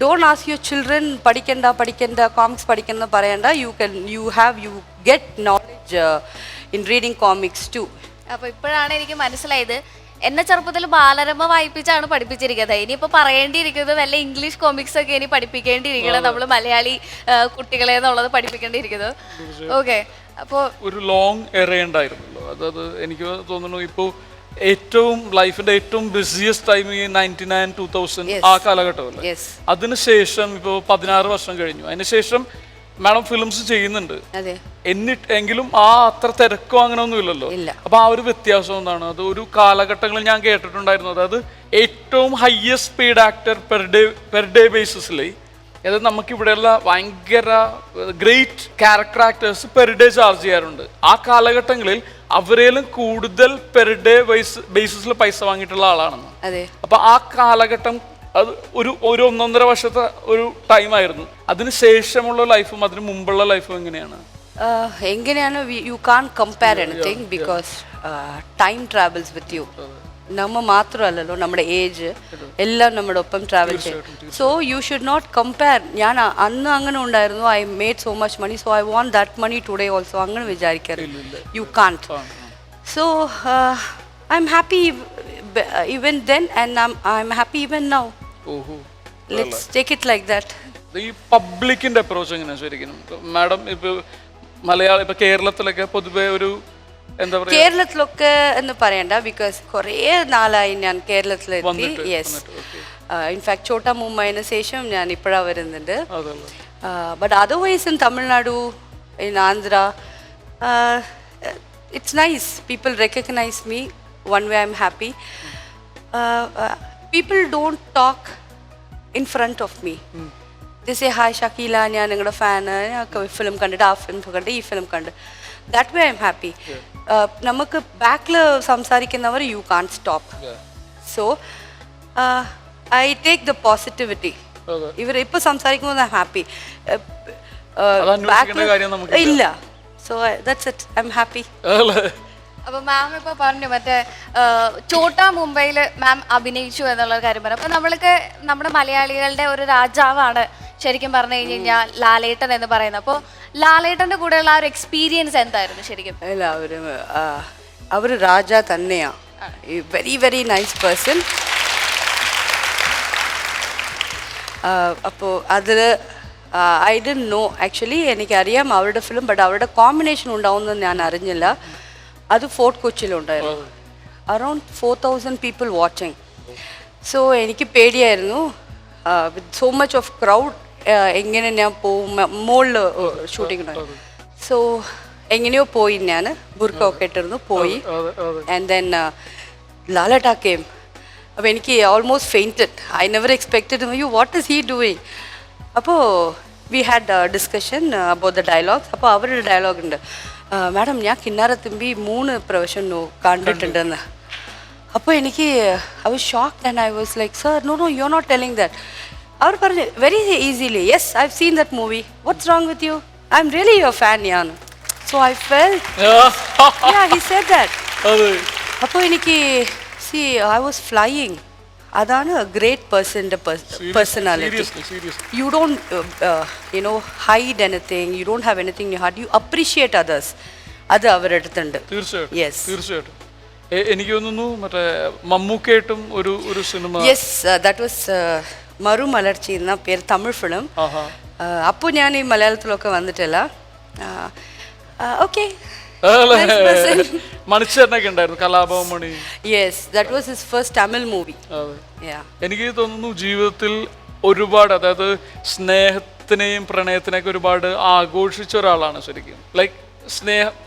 don't ask your children പഠിക്കണ്ട comics പഠിക്കണ്ട പറയണ്ട. You get knowledge in reading comics too. അപ്പൊ ഇപ്പോഴാണ് എനിക്ക് മനസ്സിലായത്, എന്നെ ചെറുപ്പത്തിൽ ബാലരമ വായിപ്പിച്ചാണ് പഠിപ്പിച്ചിരിക്കുന്നത്. ഇനിയിപ്പോൾ പറയേണ്ടിയിരിക്കുന്നത് വല്ല ഇംഗ്ലീഷ് കോമിക്സ് ഒക്കെ ഇനി പഠിപ്പിക്കേണ്ടിയിരിക്കണം നമ്മൾ മലയാളി കുട്ടികളെ എന്നുള്ളത് പഠിപ്പിക്കേണ്ടിയിരിക്കുന്നത്. ഓക്കെ, അപ്പോൾ ഒരു ലോങ് എറയുണ്ടായിരുന്നല്ലോ, അതായത് എനിക്ക് തോന്നുന്നു ഇപ്പോൾ ഏറ്റവും ലൈഫിന്റെ ഏറ്റവും ബിസിയസ്റ്റ് ടൈം ഈ 99-2000 ആ കാലഘട്ടമല്ലേ. അതിനുശേഷം ഇപ്പോൾ 16 വർഷം കഴിഞ്ഞു. അതിനുശേഷം മാഡം ഫിലിംസ് ചെയ്യുന്നുണ്ട്. എങ്കിലും ആ അത്ര തിരക്കോ അങ്ങനെ ഒന്നും ഇല്ലല്ലോ. അപ്പൊ ആ ഒരു വ്യത്യാസം എന്താണ്? അത് ഒരു കാലഘട്ടങ്ങളിൽ ഞാൻ കേട്ടിട്ടുണ്ടായിരുന്നു, അതായത് ഏറ്റവും highest paid actor per day ബേസിസിൽ, അതായത് നമുക്കിവിടെയുള്ള ഭയങ്കര great character actors per day charge ചെയ്യാറുണ്ട്. ആ കാലഘട്ടങ്ങളിൽ അവരേലും കൂടുതൽ പെർ ഡേ ബേസിസിൽ പൈസ വാങ്ങിയിട്ടുള്ള ആളാണെന്ന്. അപ്പൊ ആ കാലഘട്ടം അത് ഒരു 1.5 വർഷത്തെ ഒരു ടൈമായിരുന്നു. അതിന് ശേഷമുള്ള ലൈഫും അതിന് മുമ്പുള്ള ലൈഫും എങ്ങനെയാണ്? You can compare anything because time travels with you. നമ്മ മാത്രമല്ലല്ലോ, നമ്മുടെ ഏജ് എല്ലാം നമ്മുടെ ഒപ്പം ട്രാവൽ ചെയ്യും. So you should not compare. ഞാൻ അന്ന് അങ്ങനെ ഉണ്ടായിരുന്നു, I made so much money, so I want that money today also. അങ്ങനെ വിചാരിക്കരുത്. You can't. So I M happy even then and I'm happy even now. Let's take it like that. ഈ പബ്ലിക്കിന്റെ approach എങ്ങനെയാ ശരിക്കും madam? ഇപ്പൊ മലയാളം ഇപ്പൊ കേരളത്തിലൊക്കെ പൊതുവെ ഒരു എന്താ പറയുക, കേരളത്തിലൊക്കെ എന്ന് പറയണ്ട, ബിക്കോസ് കുറേ നാളായി ഞാൻ കേരളത്തിലെത്തി. യെസ്, ഇൻഫാക്ട് ചോട്ടാ മുംബൈന് ശേഷം ഞാൻ ഇപ്പോഴാണ് വരുന്നുണ്ട്. But otherwise in Tamil Nadu, in Andhra, it's nice. People recognise me. One way I'm happy. People don't talk in front of me. They say, hi Shakila, ഞാൻ നിങ്ങളുടെ ഫാന്, ഫിലിം കണ്ടിട്ട് ആ ഫിലിം കണ്ട് ഈ ഫിലിം കണ്ട്. That way I M happy. നമുക്ക് ബാക്കിൽ സംസാരിക്കുന്നവർ you can stop. So I take the positivity. ഇവർ ഇപ്പോൾ സംസാരിക്കുമ്പോൾ ഐ എം ഹാപ്പി. ഇല്ല. So that's it. I M happy. അപ്പൊ മാം ഇപ്പൊ പറഞ്ഞു മറ്റേ ചോട്ടാ മുംബൈയിൽ മാം അഭിനയിച്ചു എന്നുള്ള കാര്യം പറഞ്ഞു. അപ്പൊ നമ്മൾക്ക് നമ്മുടെ മലയാളികളുടെ ഒരു രാജാവാണ് ശരിക്കും പറഞ്ഞു കഴിഞ്ഞാൽ ലാലേട്ടൻ എന്ന് പറയുന്നത്. അപ്പോൾ ലാലേട്ടന്റെ കൂടെയുള്ള ആ ഒരു എക്സ്പീരിയൻസ് എന്തായിരുന്നു ശരിക്കും? എല്ലാവരും അവർ രാജ തന്നെയാണ്. Very very nice person. അപ്പോൾ അതിൽ ഐ ഡോണ്ട് നോ ആക്ച്വലി. എനിക്കറിയാം അവരുടെ ഫിലിം, ബട്ട് അവരുടെ കോമ്പിനേഷൻ ഉണ്ടാവുമെന്ന് ഞാൻ അറിഞ്ഞില്ല. അത് ഫോർട്ട് കൊച്ചിയിലുണ്ടായിരുന്നു. Around 4000 people watching. സോ എനിക്ക് പേടിയായിരുന്നു. With so much of crowd എങ്ങനെ ഞാൻ പോവും, മുകളിൽ ഷൂട്ടിംഗ് ഉണ്ടായിരുന്നു. സോ എങ്ങനെയോ പോയി, ഞാൻ ബുർക്ക ഒക്കെ ഇട്ടിരുന്നു പോയി. ആൻഡ് ദെൻ ലാലേട്ട കേം. അപ്പോൾ എനിക്ക് almost fainted. I never expected you what is he doing. അപ്പോൾ we had discussion about the dialogues. അപ്പോൾ അവരുടെ ഡയലോഗ് ഉണ്ട്, മാഡം ഞാൻ കിന്നാരത്തുമ്പി 3 പ്രാവശ്യം കണ്ടിട്ടുണ്ടെന്ന്. അപ്പോൾ എനിക്ക് I was shocked and I was like, sir no you are not telling that. അവർ പറഞ്ഞു very easily yes I have seen that movie what's wrong with you I am really your fan ഞാൻ so I felt he said that അപ്പോൾ എനിക്ക് see I was flying അതാണ് great പേഴ്സൻ്റെ personality you don't you know hide anything you don't have anything you heart you appreciate others അത് അവരുടെ അടുത്തുണ്ട് തീർച്ചയായിട്ടും yes തീർച്ചയായിട്ടും എനിക്ക് തോന്നുന്നു മറ്റേ മമ്മൂക്കായിട്ടും ഒരു സിനിമ യെസ് ദാറ്റ് വാസ് മറുമലർച്ചി എന്ന പേര് തമിഴ് ഫിലിം അപ്പോൾ ഞാൻ ഈ മലയാളത്തിലൊക്കെ വന്നിട്ടില്ല ഓക്കെ മണിച്ചേട്ടനൊക്കെ ഉണ്ടായിരുന്നു Kalabhavan Mani yes that was his first Tamil movie എനിക്ക് തോന്നുന്നു ജീവിതത്തിൽ ഒരുപാട് അതായത് സ്നേഹത്തിനെയും പ്രണയത്തിനെയൊക്കെ ഒരുപാട് ആഘോഷിച്ച ഒരാളാണ് ശരിക്കും ലൈക്ക് സ്നേഹം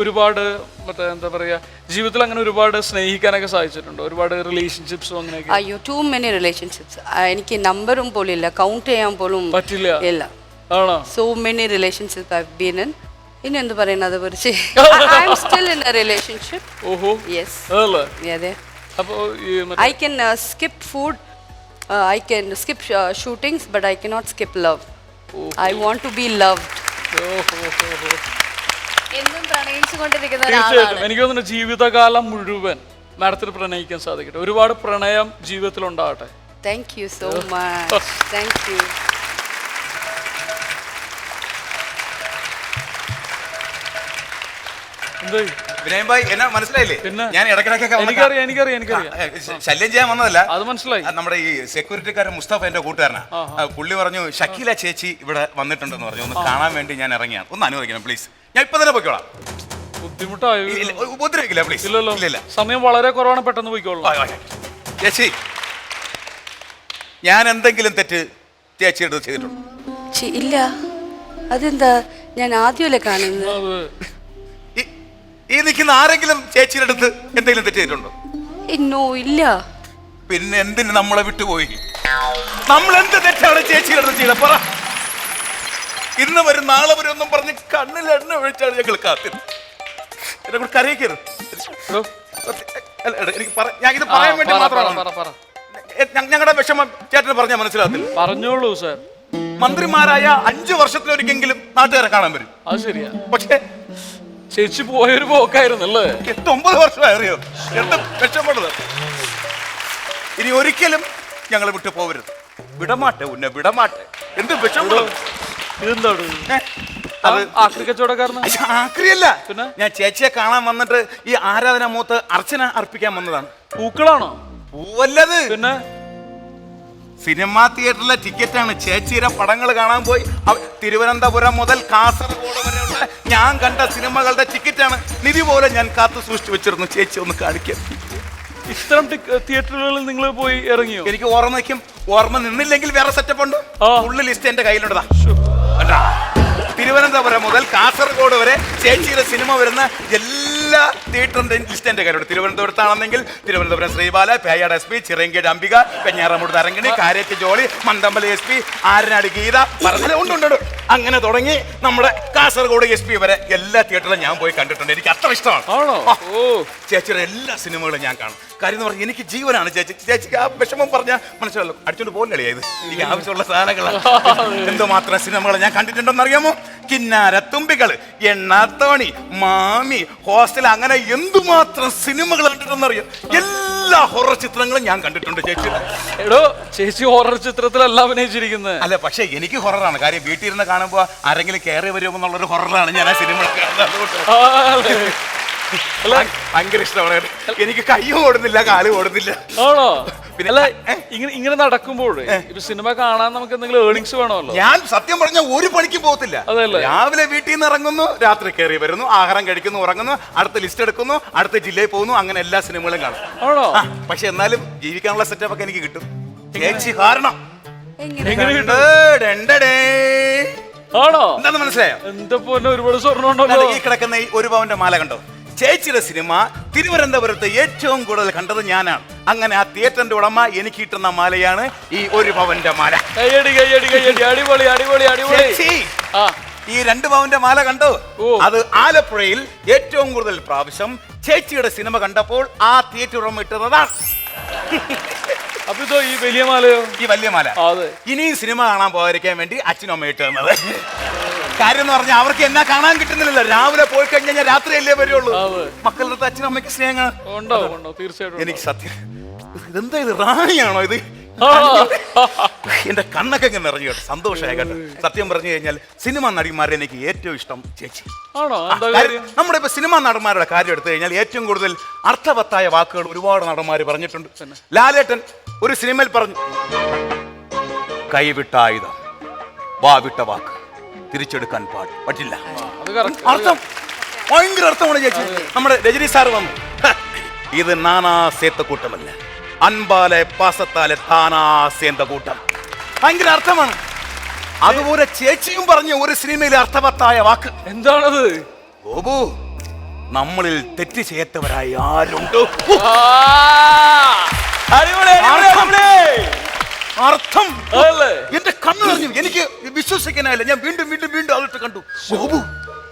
ഒരുപാട് മറ്റേ എന്താ പറയാ ജീവിതത്തിൽ അങ്ങനെ ഒരുപാട് സ്നേഹിക്കാനൊക്കെ സാധിച്ചിട്ടുണ്ട് ഒരുപാട് റിലേഷൻഷിപ്സും അങ്ങനെയൊക്കെ അയ്യോ ടു മെനി റിലേഷൻഷിപ്സ് എനിക്ക് നമ്പറും പോലും ഇല്ല കൗണ്ട് ചെയ്യാൻ പോലും പറ്റില്ല ഇല്ല ആണോ so many relationship I been in ഇനി എന്ത് പറയുന്നത് കുറിച്ച് I am still in a relationship ഓഹോ യെസ് അതല്ലേ അതെ അപ്പോൾ I can skip food, I can skip shootings, but I cannot skip love. I want to be loved. എന്നും പ്രണയിച്ചുകൊണ്ടിരിക്കുന്ന തീർച്ചയായിട്ടും ഒരാളാണ്. എനിക്ക് തോന്നുന്നു ജീവിതകാലം മുഴുവൻ മാഡത്തിന് പ്രണയിക്കാൻ സാധിക്കട്ടെ ഒരുപാട് പ്രണയം ജീവിതത്തിൽ ഉണ്ടാകട്ടെ Thank you so much. Thank you. എന്തായി വിനയൻ ഭായ് എന്നെ മനസ്സിലായില്ലേ? പിന്നെ? ഞാൻ ഇടയ്ക്കിടയ്ക്കൊക്കെ വന്ന് എനിക്കറിയാം ശല്യം ചെയ്യാൻ വന്നതല്ല. അത് മനസ്സിലായി. നമ്മുടെ ഈ സെക്യൂരിറ്റിക്കാരൻ മുസ്തഫ എന്റെ കൂട്ടുകാരനാ. പുള്ളി പറഞ്ഞു ഷക്കീല ചേച്ചി ഇവിടെ വന്നിട്ടുണ്ടെന്ന് പറഞ്ഞു. ഒന്ന് കാണാൻ വേണ്ടി ഞാൻ ഇറങ്ങിയാണ്. ഒന്ന് അനുവദിക്കണം പ്ലീസ്. ഞാൻ ഇപ്പൊ തന്നെ പോയിക്കോളാം. ബുദ്ധിമുട്ടായോ? ഉപദ്രവിക്കില്ല പ്ലീസ്. ഇല്ലല്ലോ. ഇല്ല. സമയം വളരെ കുറവാണ്, പെട്ടെന്ന് പോയിക്കോളാം. ചേച്ചി ഞാൻ എന്തെങ്കിലും തെറ്റ് ചേച്ചിയുടെ ചെയ്തിട്ടുണ്ട്? ഇല്ല, അതെന്താ ഞാൻ ആദ്യമല്ലേ കാണുന്നത്? ഈ നിൽക്കുന്ന ആരെങ്കിലും ചേച്ചിയുടെ അടുത്ത് എന്തെങ്കിലും തെറ്റ് ചെയ്തിട്ടുണ്ടോ? നോ, ഇല്ല. പിന്നെ എന്തിന് നമ്മളെ വിട്ടുപോയി? നമ്മൾ എന്ത് തെറ്റാണ് ചേച്ചിയുടെ അടുത്ത് ചെയ്ത? പറ. ഇന്ന് വരും നാളെ വരും ഒന്നും പറഞ്ഞ് കണ്ണിൽ എണ്ണ ഒഴിച്ചാണ് ഞങ്ങൾ കാത്തിരുന്നത്. എന്നെ കൂടെ കരയിക്കരുത്. എനിക്ക് ഞാൻ ഇത് പറയാൻ വേണ്ടി മാത്രമാണ്. ഞങ്ങളുടെ വിഷമം ചേട്ടന് പറഞ്ഞാൽ മനസ്സിലാകത്തില്ല. പറഞ്ഞോളൂ സാർ. മന്ത്രിമാരായ 5 വർഷത്തിലൊരിക്കെങ്കിലും നാട്ടുകാരെ കാണാൻ വരും. അത് ശരിയാ. പക്ഷേ ചേച്ചി പോയൊരു പോക്കായിരുന്നല്ലേ? 8-9 വർഷമായി. അറിയോ എന്ത് വിഷമമുള്ളത്? ഇനി ഒരിക്കലും ഞങ്ങൾ വിട്ടു പോകരുത്. വിടമാട്ടെ ഉന്നെ, വിടമാട്ടെ. എന്ത് വിഷമമുള്ളത്? ഇതെന്താണ്? അത് ആക്രി കച്ചവടക്കാരനാ? ആക്രിയല്ല. പിന്നെ ഞാൻ ചേച്ചിയെ കാണാൻ വന്നിട്ട് ഈ ആരാധന മൂത്ത് അർച്ചന അർപ്പിക്കാൻ വന്നതാണ്. പൂക്കളാണോ? പൂവല്ലത്. പിന്നെ സിനിമാ തിയേറ്ററിലെ ടിക്കറ്റാണ്. ചേച്ചിയുടെ പടങ്ങൾ കാണാൻ പോയി തിരുവനന്തപുരം മുതൽ കാസർഗോഡ് വരെയുള്ള ഞാൻ കണ്ട സിനിമകളുടെ ടിക്കറ്റാണ്. നിധി പോലെ ഞാൻ കാത്തു സൂക്ഷിച്ചു വെച്ചിരുന്നു ചേച്ചി ഒന്ന് കാണിക്കാൻ. ഇത്തരം തിയേറ്ററുകളിൽ നിങ്ങൾ പോയി ഇറങ്ങിയോ? എനിക്ക് ഓർമ്മ നിൽക്കും. ഓർമ്മ നിന്നില്ലെങ്കിൽ വേറെ സെറ്റപ്പ് ഉണ്ട്. ഫുള്ള് ലിസ്റ്റ് എന്റെ കയ്യിലുണ്ടതാ. തിരുവനന്തപുരം മുതൽ കാസർഗോഡ് വരെ ചേച്ചിയുടെ സിനിമ വരുന്ന എല്ലാ തിയേറ്ററിന്റെ ലിസ്റ്റ് എന്റെ കയ്യിലുണ്ട്. തിരുവനന്തപുരത്താണെന്നെങ്കിൽ തിരുവനന്തപുരം ശ്രീബാല, പേയാട് SP, ചിറങ്കേട് അംബിക, പെഞ്ഞാറമൂട് തരങ്കിണി, കാരേറ്റ് ജോളി, മണ്ടമ്പല SP, ആരനാട് ഗീത, പറഞ്ഞത് ഉണ്ട്. അങ്ങനെ തുടങ്ങി നമ്മുടെ കാസർഗോഡ് SP വരെ എല്ലാ തിയേറ്ററിലും ഞാൻ പോയി കണ്ടിട്ടുണ്ട്. എനിക്ക് അത്ര ഇഷ്ടമാണ്. ചേച്ചിയുടെ എല്ലാ സിനിമകളും ഞാൻ കാണും. കാര്യം എന്ന് പറഞ്ഞാൽ എനിക്ക് ജീവനാണ് ചേച്ചി. ചേച്ചിക്ക് ആ വിഷമം പറഞ്ഞാൽ മനസ്സിലല്ലോ. അടിച്ചോണ്ട് പോലല്ലേ ഇത്? എനിക്ക് ആവശ്യമുള്ള സാധനങ്ങളാണ്. എന്തുമാത്രം സിനിമകൾ ഞാൻ കണ്ടിട്ടുണ്ടെന്ന് അറിയാമോ? കിന്നാരത്തുമ്പികൾ, എണ്ണാത്തോണി, മാമി, ഹോസ്റ്റൽ, അങ്ങനെ എന്തുമാത്രം സിനിമകൾ കണ്ടിട്ടുണ്ടെന്നറിയാം. എല്ലാ ഹൊറർ ചിത്രങ്ങളും ഞാൻ കണ്ടിട്ടുണ്ട് ചേച്ചി. എടോ, ചേച്ചി ഹൊറർ ചിത്രത്തിലല്ല അഭിനയിച്ചിരിക്കുന്നത്. അല്ല, പക്ഷെ എനിക്ക് ഹൊററാണ്. കാര്യം വീട്ടിൽ ഇരുന്ന് കാണുമ്പോൾ ആരെങ്കിലും കയറി വരുമെന്നുള്ളൊരു ഹൊററാണ് ഞാൻ ആ സിനിമകളൊക്കെ. ഭയങ്കര ഇഷ്ടമാണ്. എനിക്ക് കൈയും ഓടുന്നില്ല, കാലും ഓടുന്നില്ല. ആണോ? പിന്നെ ഇങ്ങനെ നടക്കുമ്പോൾ ഇപ്പൊ സിനിമ കാണാൻ നമുക്ക് എന്തെങ്കിലും ഏർണിങ്സ് വേണമല്ലോ. ഞാൻ സത്യം പറഞ്ഞ ഒരു പണിക്ക് പോകത്തില്ല. രാവിലെ വീട്ടിൽ നിന്ന് ഇറങ്ങുന്നു, രാത്രി കയറി വരുന്നു, ആഹാരം കഴിക്കുന്നു, ഉറങ്ങുന്നു, അടുത്ത ലിസ്റ്റ് എടുക്കുന്നു, അടുത്ത ജില്ലയിൽ പോകുന്നു, അങ്ങനെ എല്ലാ സിനിമകളും കാണും. ആണോ? പക്ഷെ എന്നാലും ജീവിക്കാനുള്ള സെറ്റപ്പ് ഒക്കെ എനിക്ക് കിട്ടും ചേച്ചി കാരണം. ആണോ? എന്താന്ന് മനസ്സിലായോ? എന്താ പോലെ ഒരുപാട് സ്വർണ്ണം ഉണ്ടല്ലോ. ഈ കിടക്കുന്ന ഈ 1 പവന്റെ മാല കണ്ടോ? ചേച്ചിയുടെ സിനിമ തിരുവനന്തപുരത്ത് ഏറ്റവും കൂടുതൽ കണ്ടത് ഞാനാണ്. അങ്ങനെ ആ തിയേറ്ററിന്റെ ഉടമ എനിക്ക് കിട്ടുന്ന മാലയാണ് ഈ 1 പവന്റെ മാല. ഈ 2 പവന്റെ മാല കണ്ടോ? അത് ആലപ്പുഴയിൽ ഏറ്റവും കൂടുതൽ പ്രാവശ്യം ചേച്ചിയുടെ സിനിമ കണ്ടപ്പോൾ ആ തിയേറ്റർ ഉടമ ഇട്ടതാണ്. അപ്പൊ ഇതോ ഈ വലിയ മാലയോ? ഈ വലിയ മാല അതെ. ഇനിയും സിനിമ കാണാൻ പോകാതിരിക്കാൻ വേണ്ടി അച്ഛനും അമ്മ ഇട്ട് തന്നത്. കാര്യം എന്ന് പറഞ്ഞാൽ അവർക്ക് എന്നാ കാണാൻ കിട്ടുന്നില്ലല്ലോ. രാവിലെ പോയി കഴിഞ്ഞാൽ രാത്രിയല്ലേ വരുള്ളൂ. മക്കളുടെ അടുത്ത് അച്ഛനും അമ്മയ്ക്ക് സ്നേഹങ്ങൾ ഉണ്ടാവും, തീർച്ചയായിട്ടും. എനിക്ക് സത്യം ഇതെന്താ ഇത് റാണിയാണോ ഇത്? എന്റെ കണ്ണൊക്കെ ഇങ്ങനെ നിറഞ്ഞു കേട്ടോ, സന്തോഷമായി കേട്ടോ. സത്യം പറഞ്ഞു കഴിഞ്ഞാൽ സിനിമ നടിമാരെ എനിക്ക് ഏറ്റവും ഇഷ്ടം ചേച്ചി. നമ്മുടെ ഇപ്പൊ സിനിമാ നടന്മാരുടെ കാര്യം എടുത്തു കഴിഞ്ഞാൽ ഏറ്റവും കൂടുതൽ അർത്ഥവത്തായ വാക്കുകൾ ഒരുപാട് നടന്മാർ പറഞ്ഞിട്ടുണ്ട്. ലാലേട്ടൻ ഒരു സിനിമയിൽ പറഞ്ഞു, കൈവിട്ട ആയുധം വാവിട്ട വാക്ക് തിരിച്ചെടുക്കാൻ പറ്റില്ല. അർത്ഥം ഭയങ്കര അർത്ഥമാണ് ചേച്ചി. നമ്മുടെ രജനി സാറ് വന്നു, ഇത് നാനാ സേത്ത കൂട്ടമല്ല, അൻപാലെ പാസത്താലെ താനാ സേന്ത കൂട്ടം. ഭയങ്കര അർത്ഥമാണ്. അതുപോലെ ചേച്ചിയും പറഞ്ഞ ഒരു സിനിമയിലെ അർത്ഥവത്തായ വാക്ക് എന്താണത്? ഗോപു, നമ്മളിൽ തെറ്റ് ചെയ്യാത്തവരായി ആരുണ്ടോ? അർത്ഥം എന്റെ കണ്ണു നിറഞ്ഞു, എനിക്ക് വിശ്വസിക്കാനായില്ല. ഞാൻ വീണ്ടും വീണ്ടും വീണ്ടും അതിട്ട് കണ്ടു. ഗോപു,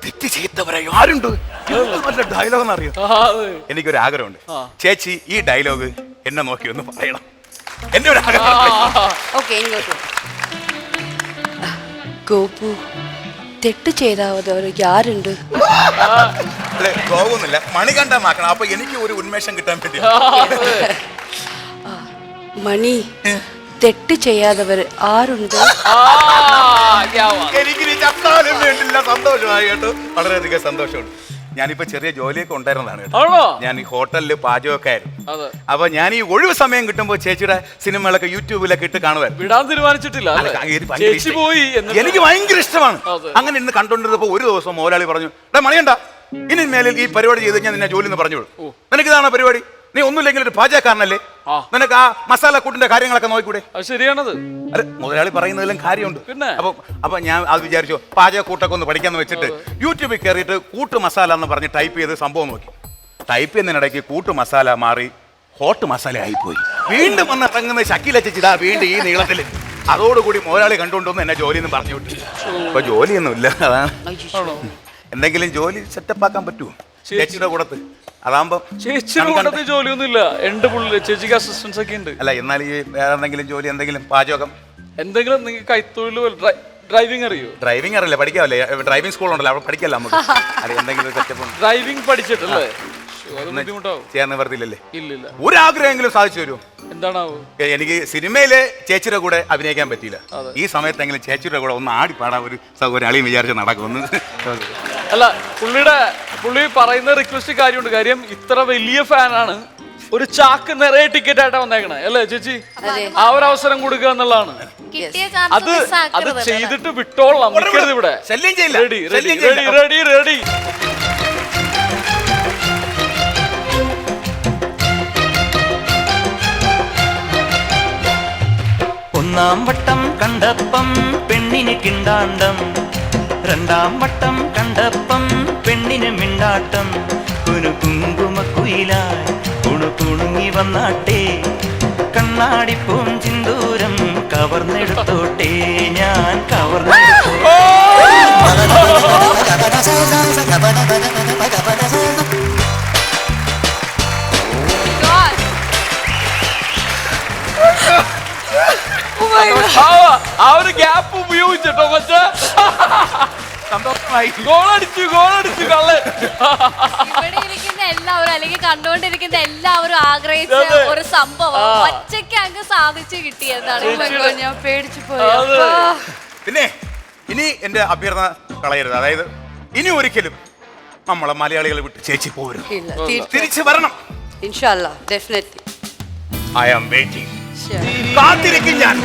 തെറ്റ് ചെയ്തവരായി ആരുണ്ട്? നല്ല ഡയലോഗ് എന്നറിയോ? എനിക്കൊരു ആഗ്രഹമുണ്ട്, ചേച്ചി ഈ ഡയലോഗ് എന്നെ നോക്കി ഒന്ന് പറയണം. എന്റെ ഒരു ആഗ്രഹം. ഗോപു, തെറ്റ് ചെയ്താവതവർ യാരുണ്ട്? ഗോപൊന്നുമില്ല, മണികണ്ഠമാക്കണം. അപ്പൊ എനിക്ക് ഒരു ഉന്മേഷം കിട്ടാൻ വേണ്ടി. മണി, തെറ്റ് ചെയ്യാത്തവർ ആരുണ്ട്? എനിക്ക് ചത്താലും വേണ്ടില്ല. സന്തോഷമായി കേട്ടോ, വളരെയധികം സന്തോഷമുണ്ട്. ഞാനിപ്പോ ചെറിയ ജോലിയൊക്കെ ഉണ്ടായിരുന്നതാണ് കേട്ടോ. ഞാൻ ഈ ഹോട്ടലില് പാചകമൊക്കെ ആയിരുന്നു. അപ്പൊ ഞാൻ ഈ ഒഴിവ് സമയം കിട്ടുമ്പോ ചേച്ചിയുടെ സിനിമകളൊക്കെ യൂട്യൂബിലൊക്കെ ഇട്ട് കാണുമായിരുന്നു. വിടാൻ തീരുമാനിച്ചിട്ടില്ല. എനിക്ക് ഭയങ്കര ഇഷ്ടമാണ്. അങ്ങനെ ഇന്ന് കണ്ടോണ്ടിരുന്നപ്പോ ഒരു ദിവസം മോലാളി പറഞ്ഞു, മണിയണ്ട, ഇനി മേലിൽ ഈ പരിപാടി ചെയ്ത് ഞാൻ നിന്നെ ജോലി എന്ന് പറഞ്ഞോളൂ. നിനക്കിതാണോ പരിപാടി? നീ ഒന്നുമില്ലെങ്കിൽ ഒരു പാചകക്കാരനല്ലേ, നിനക്ക് ആ മസാല കൂട്ടിന്റെ കാര്യങ്ങളൊക്കെ നോക്കൂടെ? ശരിയാണത്. അല്ല, മുതലാളി പറയുന്നതിലും കാര്യമുണ്ട്. അപ്പൊ ഞാൻ അത് വിചാരിച്ചു, പാചക കൂട്ടൊക്കെ ഒന്ന് പഠിക്കാന്ന് വെച്ചിട്ട് യൂട്യൂബിൽ കയറിയിട്ട് കൂട്ട് മസാല എന്ന് പറഞ്ഞ് ടൈപ്പ് ചെയ്ത് സംഭവം നോക്കി. ടൈപ്പ് ചെയ്യുന്നതിനിടയ്ക്ക് കൂട്ട് മസാല മാറി ഹോട്ട് മസാല ആയിപ്പോയി. വീണ്ടും വന്ന് ഇറങ്ങുന്ന ശക്കില ചേച്ചിതാ വീണ്ടും ഈ നീളത്തിൽ. അതോടുകൂടി മുതലാളി കണ്ടുകൊണ്ടൊന്നും എന്നെ ജോലിയൊന്നും പറഞ്ഞു വിട്ടു. ഇപ്പൊ ജോലിയൊന്നും ഇല്ല. അതാണ് എന്തെങ്കിലും ജോലി സെറ്റപ്പ് ആക്കാൻ പറ്റുമോ ചേച്ചിയുടെ കൂടത്ത്? അതാകുമ്പോ ചേച്ചിയുടെ ജോലിയൊന്നുമില്ല, എന്റെ പുള്ളില് ചേച്ചിക്ക് അസിസ്റ്റൻസ് ഒക്കെ ഉണ്ട്. അല്ല, എന്നാൽ ഈ വേറെ എന്തെങ്കിലും ജോലി, എന്തെങ്കിലും പാചകം, എന്തെങ്കിലും നിങ്ങൾക്ക് കൈത്തൊഴിൽ, ഡ്രൈവിംഗ് അറിയോ? ഡ്രൈവിംഗ് അറിയില്ല, പഠിക്കാമല്ലേ? ഡ്രൈവിംഗ് സ്കൂൾ ഉണ്ടല്ലോ, അവിടെ പഠിക്കല്ലോ നമുക്ക്. അത് എന്തെങ്കിലും ഡ്രൈവിംഗ് പഠിച്ചിട്ടല്ലേ? ചെയ്യാൻ നിവർത്തില്ലല്ലേ? ഇല്ലില്ല. ഒരാഗ്രഹമെങ്കിലും സാധിച്ചു തരുമോ? എന്താണാവോ? എനിക്ക് സിനിമയിലെ ചേച്ചിയുടെ കൂടെ അഭിനയിക്കാൻ പറ്റിയില്ല. ഈ സമയത്തെങ്കിലും ചേച്ചിയുടെ കൂടെ ഒന്ന് ആടിപ്പാടാൻ ഒരു സൗകര്യം അളിയും വിചാരിച്ച് നടക്കുമെന്ന്. അല്ല, പുള്ളി പറയുന്ന റിക്വസ്റ്റ് കാര്യമുണ്ട്. കാര്യം ഇത്ര വലിയ ഫാനാണ്, ഒരു ചാക്ക് നിറയെ ടിക്കറ്റ് ആയിട്ടാ വന്നേക്കണേ അല്ലേ ചേച്ചി? ആ ഒരു അവസരം കൊടുക്കുക എന്നുള്ളതാണ്. അത് ചെയ്തിട്ട് വിട്ടോളാം, നിൽക്കരുത് ഇവിടെ. Ready ready ready ready ready. ഒന്നാം വട്ടം കണ്ടപ്പം പെണ്ണിന് കിണ്ടാണ്ടം, രണ്ടാം വട്ടം കണ്ടപ്പം പെണ്ണിന് മിണ്ടാട്ടം. ഒരു കുങ്കുമക്കുയിലായി കുണുകുണുങ്ങി വന്നാട്ടെ, കണ്ണാടിപ്പൂം ചിന്തൂരം കവർന്നെടുത്തോട്ടെ, ഞാൻ കവർന്നെടുത്തോട്ടെ. ആ ഒരു ഗ്യാപ്പ് ഉപയോഗിച്ചിട്ടോ മച്ചാ. ഗോളടിച്ചു ഗോളടിച്ചു കള്ളൻ. ഇവിടെ ഇരിക്കുന്ന എല്ലാവരും അല്ലെങ്കിൽ കണ്ടുകൊണ്ടിരിക്കുന്ന എല്ലാവരും ആഗ്രഹിച്ച ഒരു സംഭവം ഒറ്റയ്ക്ക് അങ്ങ് സാധിച്ചു കിട്ടിയതാണ്. ഞാൻ പേടിച്ചു പോയി. പിന്നെ ഇനി എന്റെ അഭ്യർത്ഥന കളയരുത്. അതായത് ഇനി ഒരിക്കലും നമ്മളെ മലയാളികളെ വിട്ട് ചേച്ചി പോരുത്, തിരിച്ചു വരണം. ഇൻഷാല്ലാ, ഡെഫിനറ്റ്ലി. I am waiting. കാത്തിരിക്കും ഞാൻ.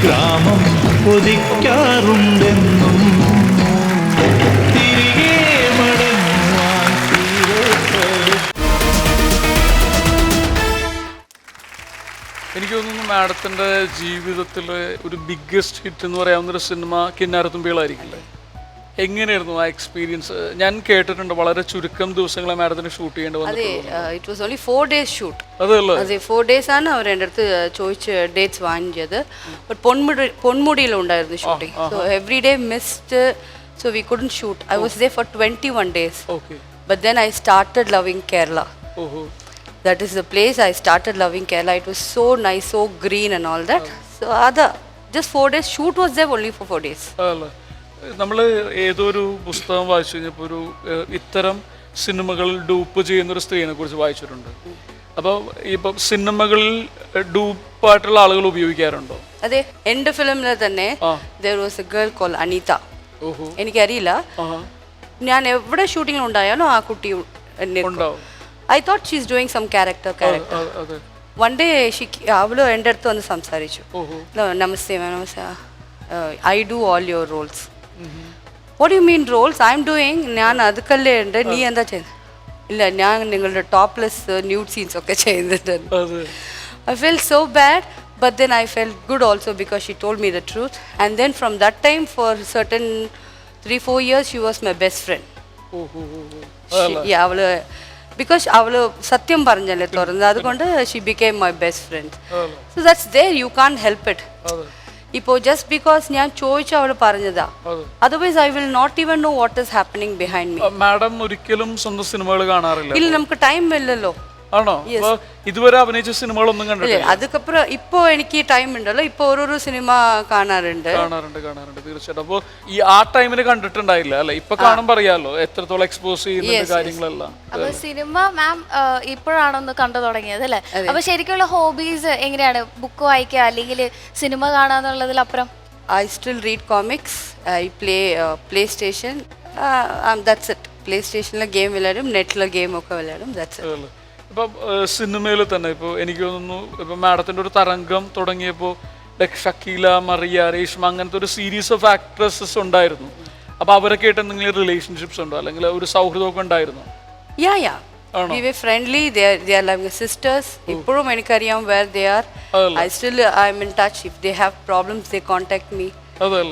ഗ്രാമം കൊതിക്കാറുണ്ടെന്നും തിരികെ മടങ്ങുവാൻ. എനിക്ക് തോന്നുന്നു മാഡത്തിന്റെ ജീവിതത്തിലെ ഒരു ബിഗ്ഗസ്റ്റ് ഹിറ്റ് എന്ന് പറയാവുന്നൊരു സിനിമ കിന്നാരത്തുമ്പികളായിരിക്കില്ലേ? എങ്ങനെയായിരുന്നു ആ എക്സ്പീരിയൻസ്? ഞാൻ കേട്ടിട്ടുണ്ട് വളരെ ചുരുക്കം ദിവസങ്ങളെ മാഡത്തിന് ഷൂട്ട് ചെയ്യേണ്ടി വന്നു. It was only 4 days shoot. അതെ, 4 days ആണ് അവർ എൻ്റെ അടുത്ത് ചോദിച്ച് ഡേറ്റ്സ് വാങ്ങിച്ചത്. ബട്ട് പൊന്മുടിയിലുണ്ടായിരുന്നു shooting. So every day missed, so we couldn't shoot. I was there for 21 days. Okay. But then I started loving Kerala. that is the place I started loving Kerala. It was so nice, so green and all that. So other just 4 days shoot was there only for 4 days. അല്ല നമ്മൾ ഏതൊരു പുസ്തകം വായിച്ചു കഴിഞ്ഞപ്പോൾ ഒരു ഇത്തരം സിനിമകളിൽ dupe ചെയ്യുന്ന ഒരു സ്ത്രീയെ കുറിച്ച് വായിച്ചിട്ടുണ്ട്. അപ്പോൾ ഇപ്പം സിനിമകളിൽ ഡൂപ്പായിട്ടുള്ള ആളുകൾ ഉപയോഗിക്കാറുണ്ടോ? അതെ, എൻ്റെ ഫിലിമിൽ തന്നെ there was a girl called Anita. എനിക്കറിയില്ല, ഞാൻ എവിടെ ഷൂട്ടിങ്ങിൽ ഉണ്ടായാലും ആ കുട്ടി ഉണ്ടാവും. I thought she's doing some character. One day അവള് എൻ്റെ അടുത്ത് വന്ന് സംസാരിച്ചു. നമസ്തേ നമസ്തേ, I do all your roles. What do you mean roles? I'm doing, ഞാൻ അതുക്കല്ലേ ഉണ്ട്, നീ എന്താ ചെയ്യുന്നത്? ഇല്ല, ഞാൻ നിങ്ങളുടെ ടോപ്ലെസ് ന്യൂഡ് സീൻസ് ഒക്കെ ചെയ്യുന്നുണ്ട്. I felt so bad, but then I felt good also because she told me the truth. And then from that time for certain 3-4 years she was my best friend. അവള് because അവള് സത്യം പറഞ്ഞല്ലേ തുറന്ന്, അതുകൊണ്ട് she became my best friend. So that's there, you can't help it. ഇപ്പോൾ just because ഞാൻ ചോദിച്ചു അവള് പറഞ്ഞതാ, otherwise I will not even know what is happening behind me. Madam ഒരിക്കലും സ്വന്തം സിനിമകൾ കാണാറില്ല? ഇല്ല, നമുക്ക് ടൈം ഇല്ലല്ലോ. ആണോ? ഇതുവരെ അഭിനയിച്ച സിനിമകളൊന്നും കണ്ടിട്ടില്ല? അതുക്കപ്പുറം ഇപ്പൊ എനിക്ക് ടൈം ഉണ്ടല്ലോ, ഇപ്പൊ ഓരോരോ സിനിമ കാണാറുണ്ട്. തീർച്ചയായിട്ടും. അപ്പൊ ഈ ആ ടൈമിന് കണ്ടിട്ടുണ്ടായില്ല അല്ലെ? ഇപ്പൊ കാണുമ്പോ അറിയാലോ എത്രത്തോളം എക്സ്പോസ് ചെയ്യുന്ന കാര്യങ്ങളെല്ലാം. അപ്പൊ സിനിമ മാം ഇപ്പോഴാണൊന്ന് കണ്ടു തുടങ്ങിയത് അല്ലേ? അപ്പൊ ശരിക്കുള്ള ഹോബീസ് എങ്ങനെയാണ്? ബുക്ക് വായിക്കുക അല്ലെങ്കിൽ സിനിമ കാണാന്നുള്ളതിലപ്പുറം? I still read comics, I play PlayStation, that's it. PlayStationലെ ഗെയിം വിളയാടും, നെറ്റിലെ ഗെയിം ഒക്കെ വിളയാടും, that's it. ഇപ്പം സിനിമയിൽ തന്നെ ഇപ്പോൾ എനിക്ക് തോന്നുന്നു ഇപ്പം മാഡത്തിൻ്റെ ഒരു തരംഗം തുടങ്ങിയപ്പോൾ ലൈക്ക് ഷക്കീല, മറിയ, രേഷ്മ, അങ്ങനത്തെ ഒരു സീരീസ് ഓഫ് ആക്ട്രസസ് ഉണ്ടായിരുന്നു. അപ്പോൾ അവരൊക്കെ ആയിട്ട് എന്തെങ്കിലും റിലേഷൻഷിപ്സ് ഉണ്ടോ, അല്ലെങ്കിൽ ഒരു സൗഹൃദമൊക്കെ ഉണ്ടായിരുന്നോ? We were friendly, they are like my sisters. ഇപ്പോഴും എനിക്കറിയാം where they are. I'm in touch. If they have problems they contact me.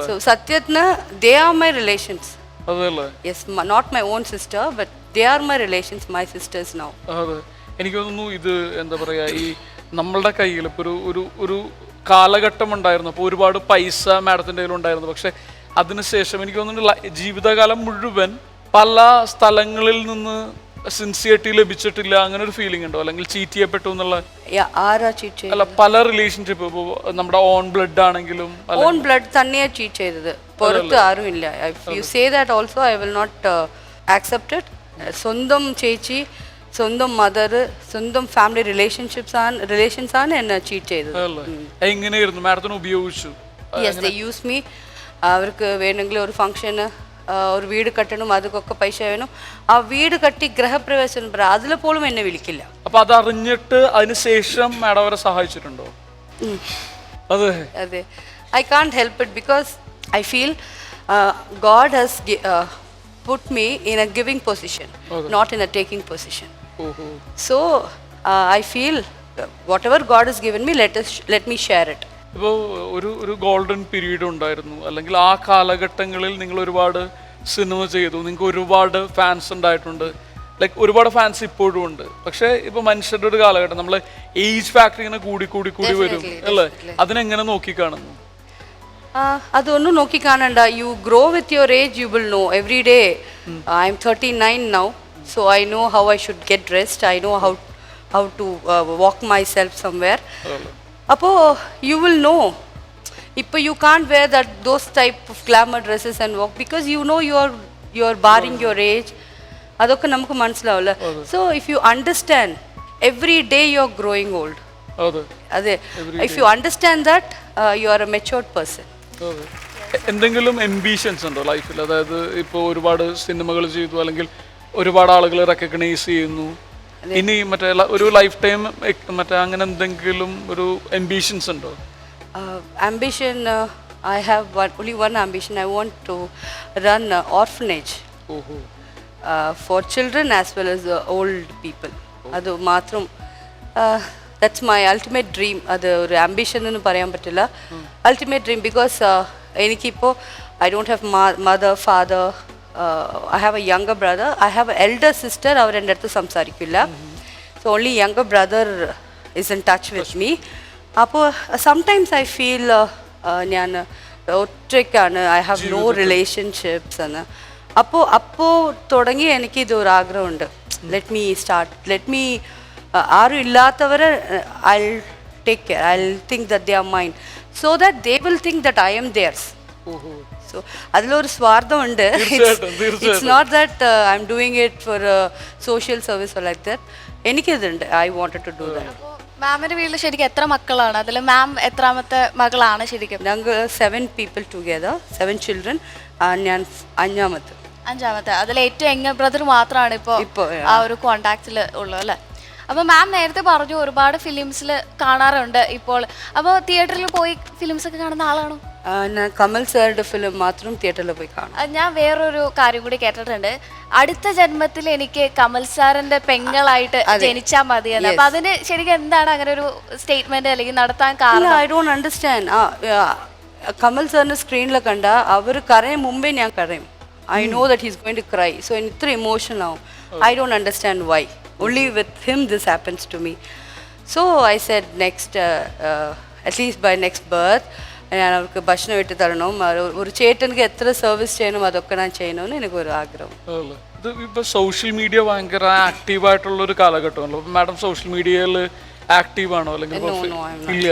So സത്യത്തിന് they are my relations. Yes, not my own sister, but they are my relations, my sisters now. എനിക്ക് തോന്നുന്നു ഇത് എന്താ പറയുക, ഈ നമ്മളുടെ കയ്യിൽ ഇപ്പോൾ ഒരു കാലഘട്ടം ഉണ്ടായിരുന്നു, അപ്പോൾ ഒരുപാട് പൈസ മാഡത്തിൻ്റെ കയ്യിലുണ്ടായിരുന്നു. പക്ഷെ അതിനുശേഷം എനിക്ക് തോന്നുന്നു ജീവിതകാലം മുഴുവൻ പല സ്ഥലങ്ങളിൽ നിന്ന് സിൻസിയറിറ്റി ലഭിച്ചിട്ടില്ല, അങ്ങനെ ഒരു ഫീലിംഗ് ഉണ്ടോ? അല്ലെങ്കിൽ ചീറ്റ് ചെയ്യപ്പെട്ടു എന്നുള്ള? അല്ല, പല റിലേഷൻഷിപ്പ്, ഇപ്പോൾ നമ്മുടെ ഓൺ ബ്ലഡ് ആണെങ്കിലും ഓൺ ബ്ലഡ് തന്നെയാണ് ചീറ്റ് ചെയ്തത്, പുറത്ത് ആരും ഇല്ല. You say that also I will not accept it. സ്വന്തം ചേച്ചി, സ്വന്തം മദർ, സ്വന്തം ഫാമിലി റിലേഷൻസ് ആണ് എന്നെ ചീറ്റ് ചെയ്തത്. എങ്ങനെയായിരുന്നു മാഡത്തിന് ഉപയോഗിച്ചു? യെസ്, ദേ യൂസ് മീ. അവർക്ക് വേണമെങ്കിൽ ഒരു ഫംഗ്ഷന് ഒരു വീട് കട്ടണം, അതൊക്കെ പൈസ വേണം. ആ വീട് കട്ടി ഗൃഹപ്രവേശനം അതിൽ പോലും എന്നെ വിളിക്കില്ല. അപ്പൊ അത് അറിഞ്ഞിട്ട് അതിനുശേഷം മാഡം അവരെ സഹായിച്ചിട്ടുണ്ടോ? അതെ, I can't help it because I feel God has put me in a giving position, not in a taking position. So I feel whatever God has given me, let me share it. ഇപ്പോൾ ഒരു golden period ഉണ്ടായിരുന്നു, അല്ലെങ്കിൽ ആ കാലഘട്ടങ്ങളിൽ നിങ്ങൾ ഒരുപാട് cinema ചെയ്തു, നിങ്ങൾക്ക് ഒരുപാട് ഫാൻസ് ഉണ്ടായിട്ടുണ്ട്, ലൈക്ക് ഒരുപാട് ഫാൻസ് ഇപ്പോഴും ഉണ്ട്. പക്ഷേ ഇപ്പോൾ മനുഷ്യരുടെ ഒരു കാലഘട്ടം, നമ്മൾ ഏജ് ഫാക്ടർ ഇങ്ങനെ കൂടി വരും അല്ലേ? അതിനെങ്ങനെ നോക്കിക്കാണുന്നു? അതൊന്നും നോക്കിക്കാണണ്ട. You grow with your age, you will know. Every day I am 39 now, so I know how I should get dressed, I know how to walk myself somewhere. അപ്പോൾ യു വിൽ നോ. ഇപ്പോൾ you can't wear those type of glamour dresses and walk because you know you are barring your age. അതൊക്കെ നമുക്ക് മനസ്സിലാവില്ല. So if you understand, every day you are growing old. അതെ, if you understand that, you are a matured person. എന്തെങ്കിലും എംബിഷൻസ് ഉണ്ടോ ലൈഫിൽ? അതായത് ഇപ്പോൾ ഒരുപാട് സിനിമകൾ ചെയ്തു, അല്ലെങ്കിൽ ഒരുപാട് ആളുകൾ റെക്കഗ്നൈസ് ചെയ്യുന്നു, ഇനി മറ്റേ ഒരു ലൈഫ് ടൈം മറ്റേ അങ്ങനെ എന്തെങ്കിലും ഒരു എംബിഷൻസ് ഉണ്ടോ? Ambition, I have only one ambition. I want to run an orphanage for children as well as old people. അത് മാത്രം, that's my ultimate dream. അത് ഒരു ambition എന്ന് പറയാൻ പറ്റില്ല, ultimate dream, because എനിക്കിപ്പോൾ I don't have mother, father. I have a younger brother. I have an elder sister. അവർ എൻ്റെ അടുത്ത് സംസാരിക്കില്ല. So only younger brother is in touch with me. അപ്പോൾ sometimes I feel ഞാൻ ഒറ്റയ്ക്കാണ്, I have no relationships എന്ന്. അപ്പോൾ തുടങ്ങി എനിക്ക് ഇതൊരു ആഗ്രഹമുണ്ട്. Let me ആരും ഇല്ലാത്തവരെ I take care, I think that they are mine, so that they will think that I am theirs. സോ അതിലൊരു സ്വാർത്ഥമുണ്ട്. It's not that I am doing it for social service like that. എനിക്കിതുണ്ട്, I wanted to do that. മാമിന്റെ വീട്ടിൽ ശരിക്കും എത്ര മക്കളാണ്? അതിൽ മാം എത്രാമത്തെ മകളാണ് ശരിക്കും? ഞങ്ങൾ 7 people together, 7 children. ഞാൻ 5ാമത്തെ. 5ാമത്തെ. അതിൽ ഏറ്റവും യങ് ബ്രദർ മാത്രമാണ് ഇപ്പോ ആ ഒരു കോണ്ടാക്റ്റിൽ ഉള്ളത് അല്ലേ? അപ്പോൾ മാം നേരത്തെ പറഞ്ഞു ഒരുപാട് ഫിലിംസിൽ കാണാറുണ്ട് ഇപ്പോൾ. അപ്പോൾ തിയേറ്ററിൽ പോയി ഫിലിംസ് ഒക്കെ കാണുന്ന ആളാണോ? ഞാൻ കമൽ സാറുടെ ഫിലിം മാത്രം തിയേറ്ററിൽ പോയി കാണും. ഞാൻ വേറൊരു കാര്യം കൂടി കേട്ടിട്ടുണ്ട്, അടുത്ത ജന്മത്തിൽ എനിക്ക് കമൽ സാറിന്റെ പെങ്ങളായിട്ട് ജനിച്ചാൽ മതിയെന്ന്. അപ്പൊ അതിന് ശരിക്കും എന്താണ് അങ്ങനെ ഒരു സ്റ്റേറ്റ്മെന്റ് അല്ലെങ്കിൽ നടത്താൻ കാരണം? I don't understand. കമൽ സാറിന്റെ സ്ക്രീനിൽ കണ്ട അവർ കരയും മുമ്പേ ഞാൻ കരയും. I know that he's going to cry. So ഇത്ര ഇമോഷണൽ ആവും. I don't understand why. Only with him this happens to me. So I said next, at least by next birth, ഞാൻ അവർക്ക് ഭക്ഷണം ഇട്ട് തരണം, ഒരു ചേട്ടനക്ക് എത്ര സർവീസ് ചെയ്യണം അതൊക്കെ ഞാൻ ചെയ്യണമെന്ന് എനിക്കൊരു ആഗ്രഹം. ഇത് ഇപ്പൊ സോഷ്യൽ മീഡിയ ഭയങ്കര ആക്റ്റീവ് ആയിട്ടുള്ള ഒരു കാലഘട്ടമാണല്ലോ. മാഡം സോഷ്യൽ മീഡിയയിൽ ആക്റ്റീവ് ആണോ അല്ലെങ്കിൽ ഇല്ല?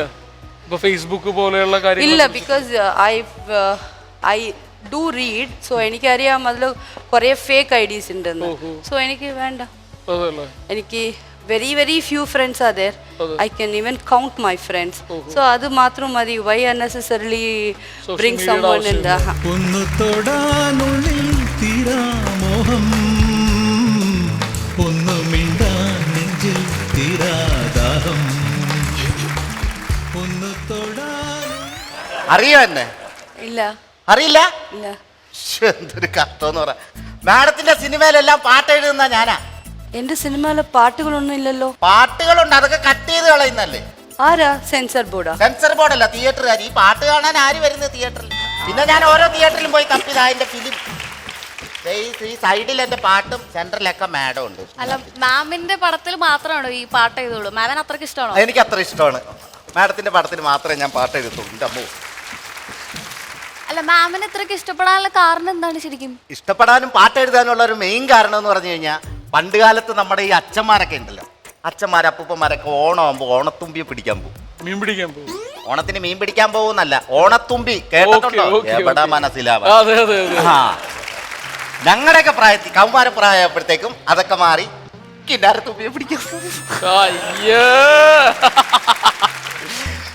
ഇപ്പൊ ഫേസ്ബുക്ക് പോലെയുള്ള കാര്യങ്ങൾ ഇല്ല, because I do read. So എനിക്കറിയാം അതിൽ കുറേ ഫേക്ക് IDs ഉണ്ടെന്ന്. സോ എനിക്ക് വേണ്ട. എനിക്ക് very very few friends are there. I can even count my friends. So adu matram madi. Why unnecessarily bring someone in the ഒന്ന് തൊടാനുള്ളിൽ തീരാമോഹം, ഒന്ന് മിണ്ടാൻ നെഞ്ചിൽ തീരാദാഹം, ഒന്ന് തൊടാൻ. അറിയോ എന്നെ? ഇല്ല. അറിയില്ല? ഇല്ല. എന്തൊരു കഷ്ടമെന്ന് പറ. മാഡത്തിന്റെ സിനിമയിലെല്ലാം പാട്ട് എഴുതുന്ന ഞാനാ. എന്റെ സിനിമയിലെ പാട്ടുകളൊന്നും ഇല്ലല്ലോ. പാട്ടുകളുണ്ട്, അതൊക്കെ കട്ട് ചെയ്ത് കളയുന്നല്ലേ. ആരാ? സെൻസർ ബോർഡാ? സെൻസർ ബോർഡല്ല, തിയേറ്ററുകാർ. ഈ പാട്ട് കാണാൻ ആര് വരുന്നത് തിയേറ്ററിൽ? പിന്നെ ഞാൻ ഓരോ തിയേറ്ററിലും പോയി തപ്പിതാ എന്റെ ഫിലിം. ഈ സൈഡിൽ എന്റെ പാട്ടും സെന്ററിലൊക്കെ മാഡം ഉണ്ട്. അല്ല, മാമിന്റെ പടത്തിൽ മാത്രമാണോ ഈ പാട്ട് എഴുതുള്ളൂ? മാമിന് അത്രയ്ക്ക് ഇഷ്ടമാണോ? എനിക്ക് അത്ര ഇഷ്ടമാണ്. മാഡത്തിന്റെ പടത്തിൽ മാത്രമേ ഞാൻ പാട്ട് എഴുതുള്ളൂ. എൻ്റെ അമ്മോ. അല്ല, മാമിന് ഇത്രയ്ക്ക് ഇഷ്ടപ്പെടാനുള്ള കാരണം എന്താണ് ശരിക്കും? ഇഷ്ടപ്പെടാനും പാട്ട് എഴുതാനുള്ള ഒരു മെയിൻ കാരണം എന്ന് പറഞ്ഞു കഴിഞ്ഞാൽ, പണ്ട് കാലത്ത് നമ്മുടെ ഈ അച്ഛന്മാരൊക്കെ ഉണ്ടല്ലോ, അച്ഛന്മാർ അപ്പൂപ്പന്മാരൊക്കെ ഓണമാകുമ്പോൾ ഓണത്തുമ്പിയെ പിടിക്കാൻ പോകും. മീൻ പിടിക്കാൻ പോകും. ഓണത്തിന് മീൻ പിടിക്കാൻ പോകുന്നല്ല, ഓണത്തുമ്പി കേട്ടിട്ടുണ്ടോ? എവിടെ മനസ്സിലാവാ. ഞങ്ങളുടെയൊക്കെ പ്രായത്തിൽ കൗമാര പ്രായപ്പോഴത്തേക്കും അതൊക്കെ മാറി കിന്നാരത്തുമ്പിയെ പിടിക്കാൻ.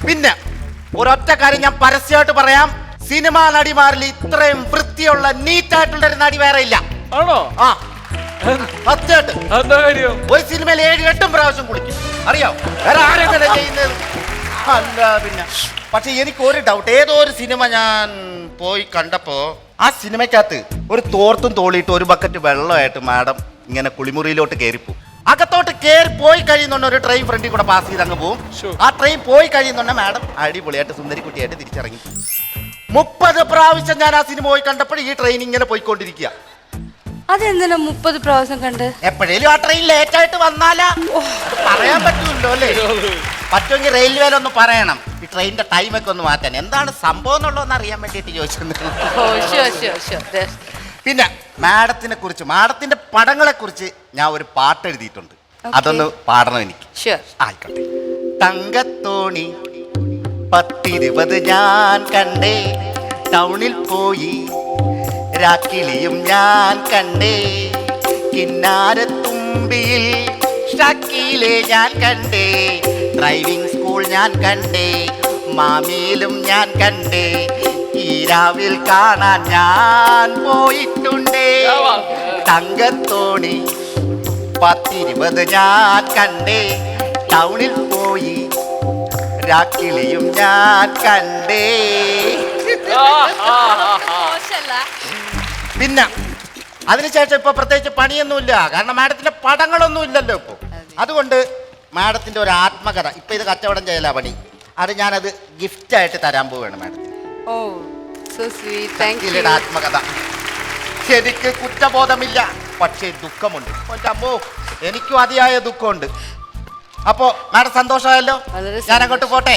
പിന്നെ ഒരൊറ്റ കാര്യം ഞാൻ പരസ്യമായിട്ട് പറയാം, സിനിമാ നടിമാരിൽ ഇത്രയും വൃത്തിയുള്ള നീറ്റായിട്ടുള്ള ഒരു നടി വേറെ ഇല്ല. ആണോ? ആ, സത്യമായിട്ട്. എന്താ കാര്യം? ഒരു സിനിമയിൽ 7-8 പ്രാവശ്യം കുളിക്കും. അറിയാം വേറെ ആരെങ്ങനെ ചെയ്യുന്നത്? അല്ല പിന്നെ. പക്ഷെ എനിക്ക് ഒരു ഡൗട്ട്, ഏതോ ഒരു സിനിമ ഞാൻ പോയി കണ്ടപ്പോ ആ സിനിമയ്ക്കകത്ത് ഒരു തോർത്തും തോളിയിട്ട് ഒരു ബക്കറ്റ് വെള്ളമായിട്ട് മാഡം ഇങ്ങനെ കുളിമുറിയിലോട്ട് കയറിപ്പോവും. അകത്തോട്ട് കയറി പോയി കഴിയുന്നുണ്ട് ഒരു ട്രെയിൻ ഫ്രണ്ടിൽ കൂടെ പാസ് ചെയ്ത് അങ്ങ് പോവും. ആ ട്രെയിൻ പോയി കഴിയുന്നുണ്ട് മാഡം അടിപൊളിയായിട്ട് സുന്ദരിക്കുട്ടിയായിട്ട് തിരിച്ചിറങ്ങി. 30 പ്രാവശ്യം ഞാൻ ആ സിനിമ പോയി കണ്ടപ്പോൾ ഈ ട്രെയിൻ ഇങ്ങനെ പോയിക്കൊണ്ടിരിക്കുക. അതെന്തിനാ 30 പ്രാവശ്യം കണ്ട്? എപ്പോഴേലും ആ ട്രെയിൻ ലേറ്റ് ആയിട്ട് വന്നാലാ പറയാൻ പറ്റൂല്ലോ അല്ലേ? പറ്റുമെങ്കിൽ റെയിൽവേയിലൊന്ന് പറയണം ഈ ട്രെയിനിന്റെ ടൈമൊക്കെ ഒന്ന് മാറ്റാൻ. എന്താണ് സംഭവം എന്നുള്ളതെന്ന് അറിയാൻ വേണ്ടിയിട്ട് ചോദിച്ചിട്ടുണ്ട്. പിന്നെ മാഡത്തിനെ കുറിച്ച്, മാഡത്തിന്റെ പടങ്ങളെ കുറിച്ച് ഞാൻ ഒരു പാട്ട് എഴുതിയിട്ടുണ്ട്. അതൊന്ന് പാടണം എനിക്ക്. ആയിക്കോട്ടെ. തങ്കത്തോണി 10-20 ഞാൻ കണ്ടേ, ടൗണിൽ പോയി രാക്കിളിയും ഞാൻ കണ്ടേ, കിന്നാരത്തുമ്പിയിൽ ഷക്കീലെ ഞാൻ കണ്ടേ, ഡ്രൈവിംഗ് സ്കൂൾ ഞാൻ കണ്ടേ, മാമിയിലും ഞാൻ കണ്ടേ, ഈ രാവിൽ കാണാൻ ഞാൻ പോയിട്ടുണ്ടേ. തങ്കത്തോണി 10-20 ഞാൻ കണ്ടേ, ടൗണിൽ പോയി രാക്കിളിയും ഞാൻ കണ്ടേ. പിന്നെ അതിനുശേഷം ഇപ്പൊ പ്രത്യേകിച്ച് പണിയൊന്നുമില്ല, കാരണം മാഡത്തിന്റെ പടങ്ങളൊന്നും ഇല്ലല്ലോ ഇപ്പൊ. അതുകൊണ്ട് മാഡത്തിന്റെ ഒരു ആത്മകഥ, ഇപ്പൊ ഇത് കച്ചവടം ചെയ്യല പണി, അത് ഞാനത് ഗിഫ്റ്റ് ആയിട്ട് തരാൻ പോവുകയാണ് മാഡത്തിന്. ആത്മകഥ. എനിക്ക് കുറ്റബോധമില്ല, പക്ഷേ ദുഃഖമുണ്ട്. അമ്മോ, എനിക്കും അതിയായ ദുഃഖമുണ്ട്. അപ്പോ മാഡം സന്തോഷമായല്ലോ, ഞാൻ അങ്ങോട്ട് പോട്ടെ.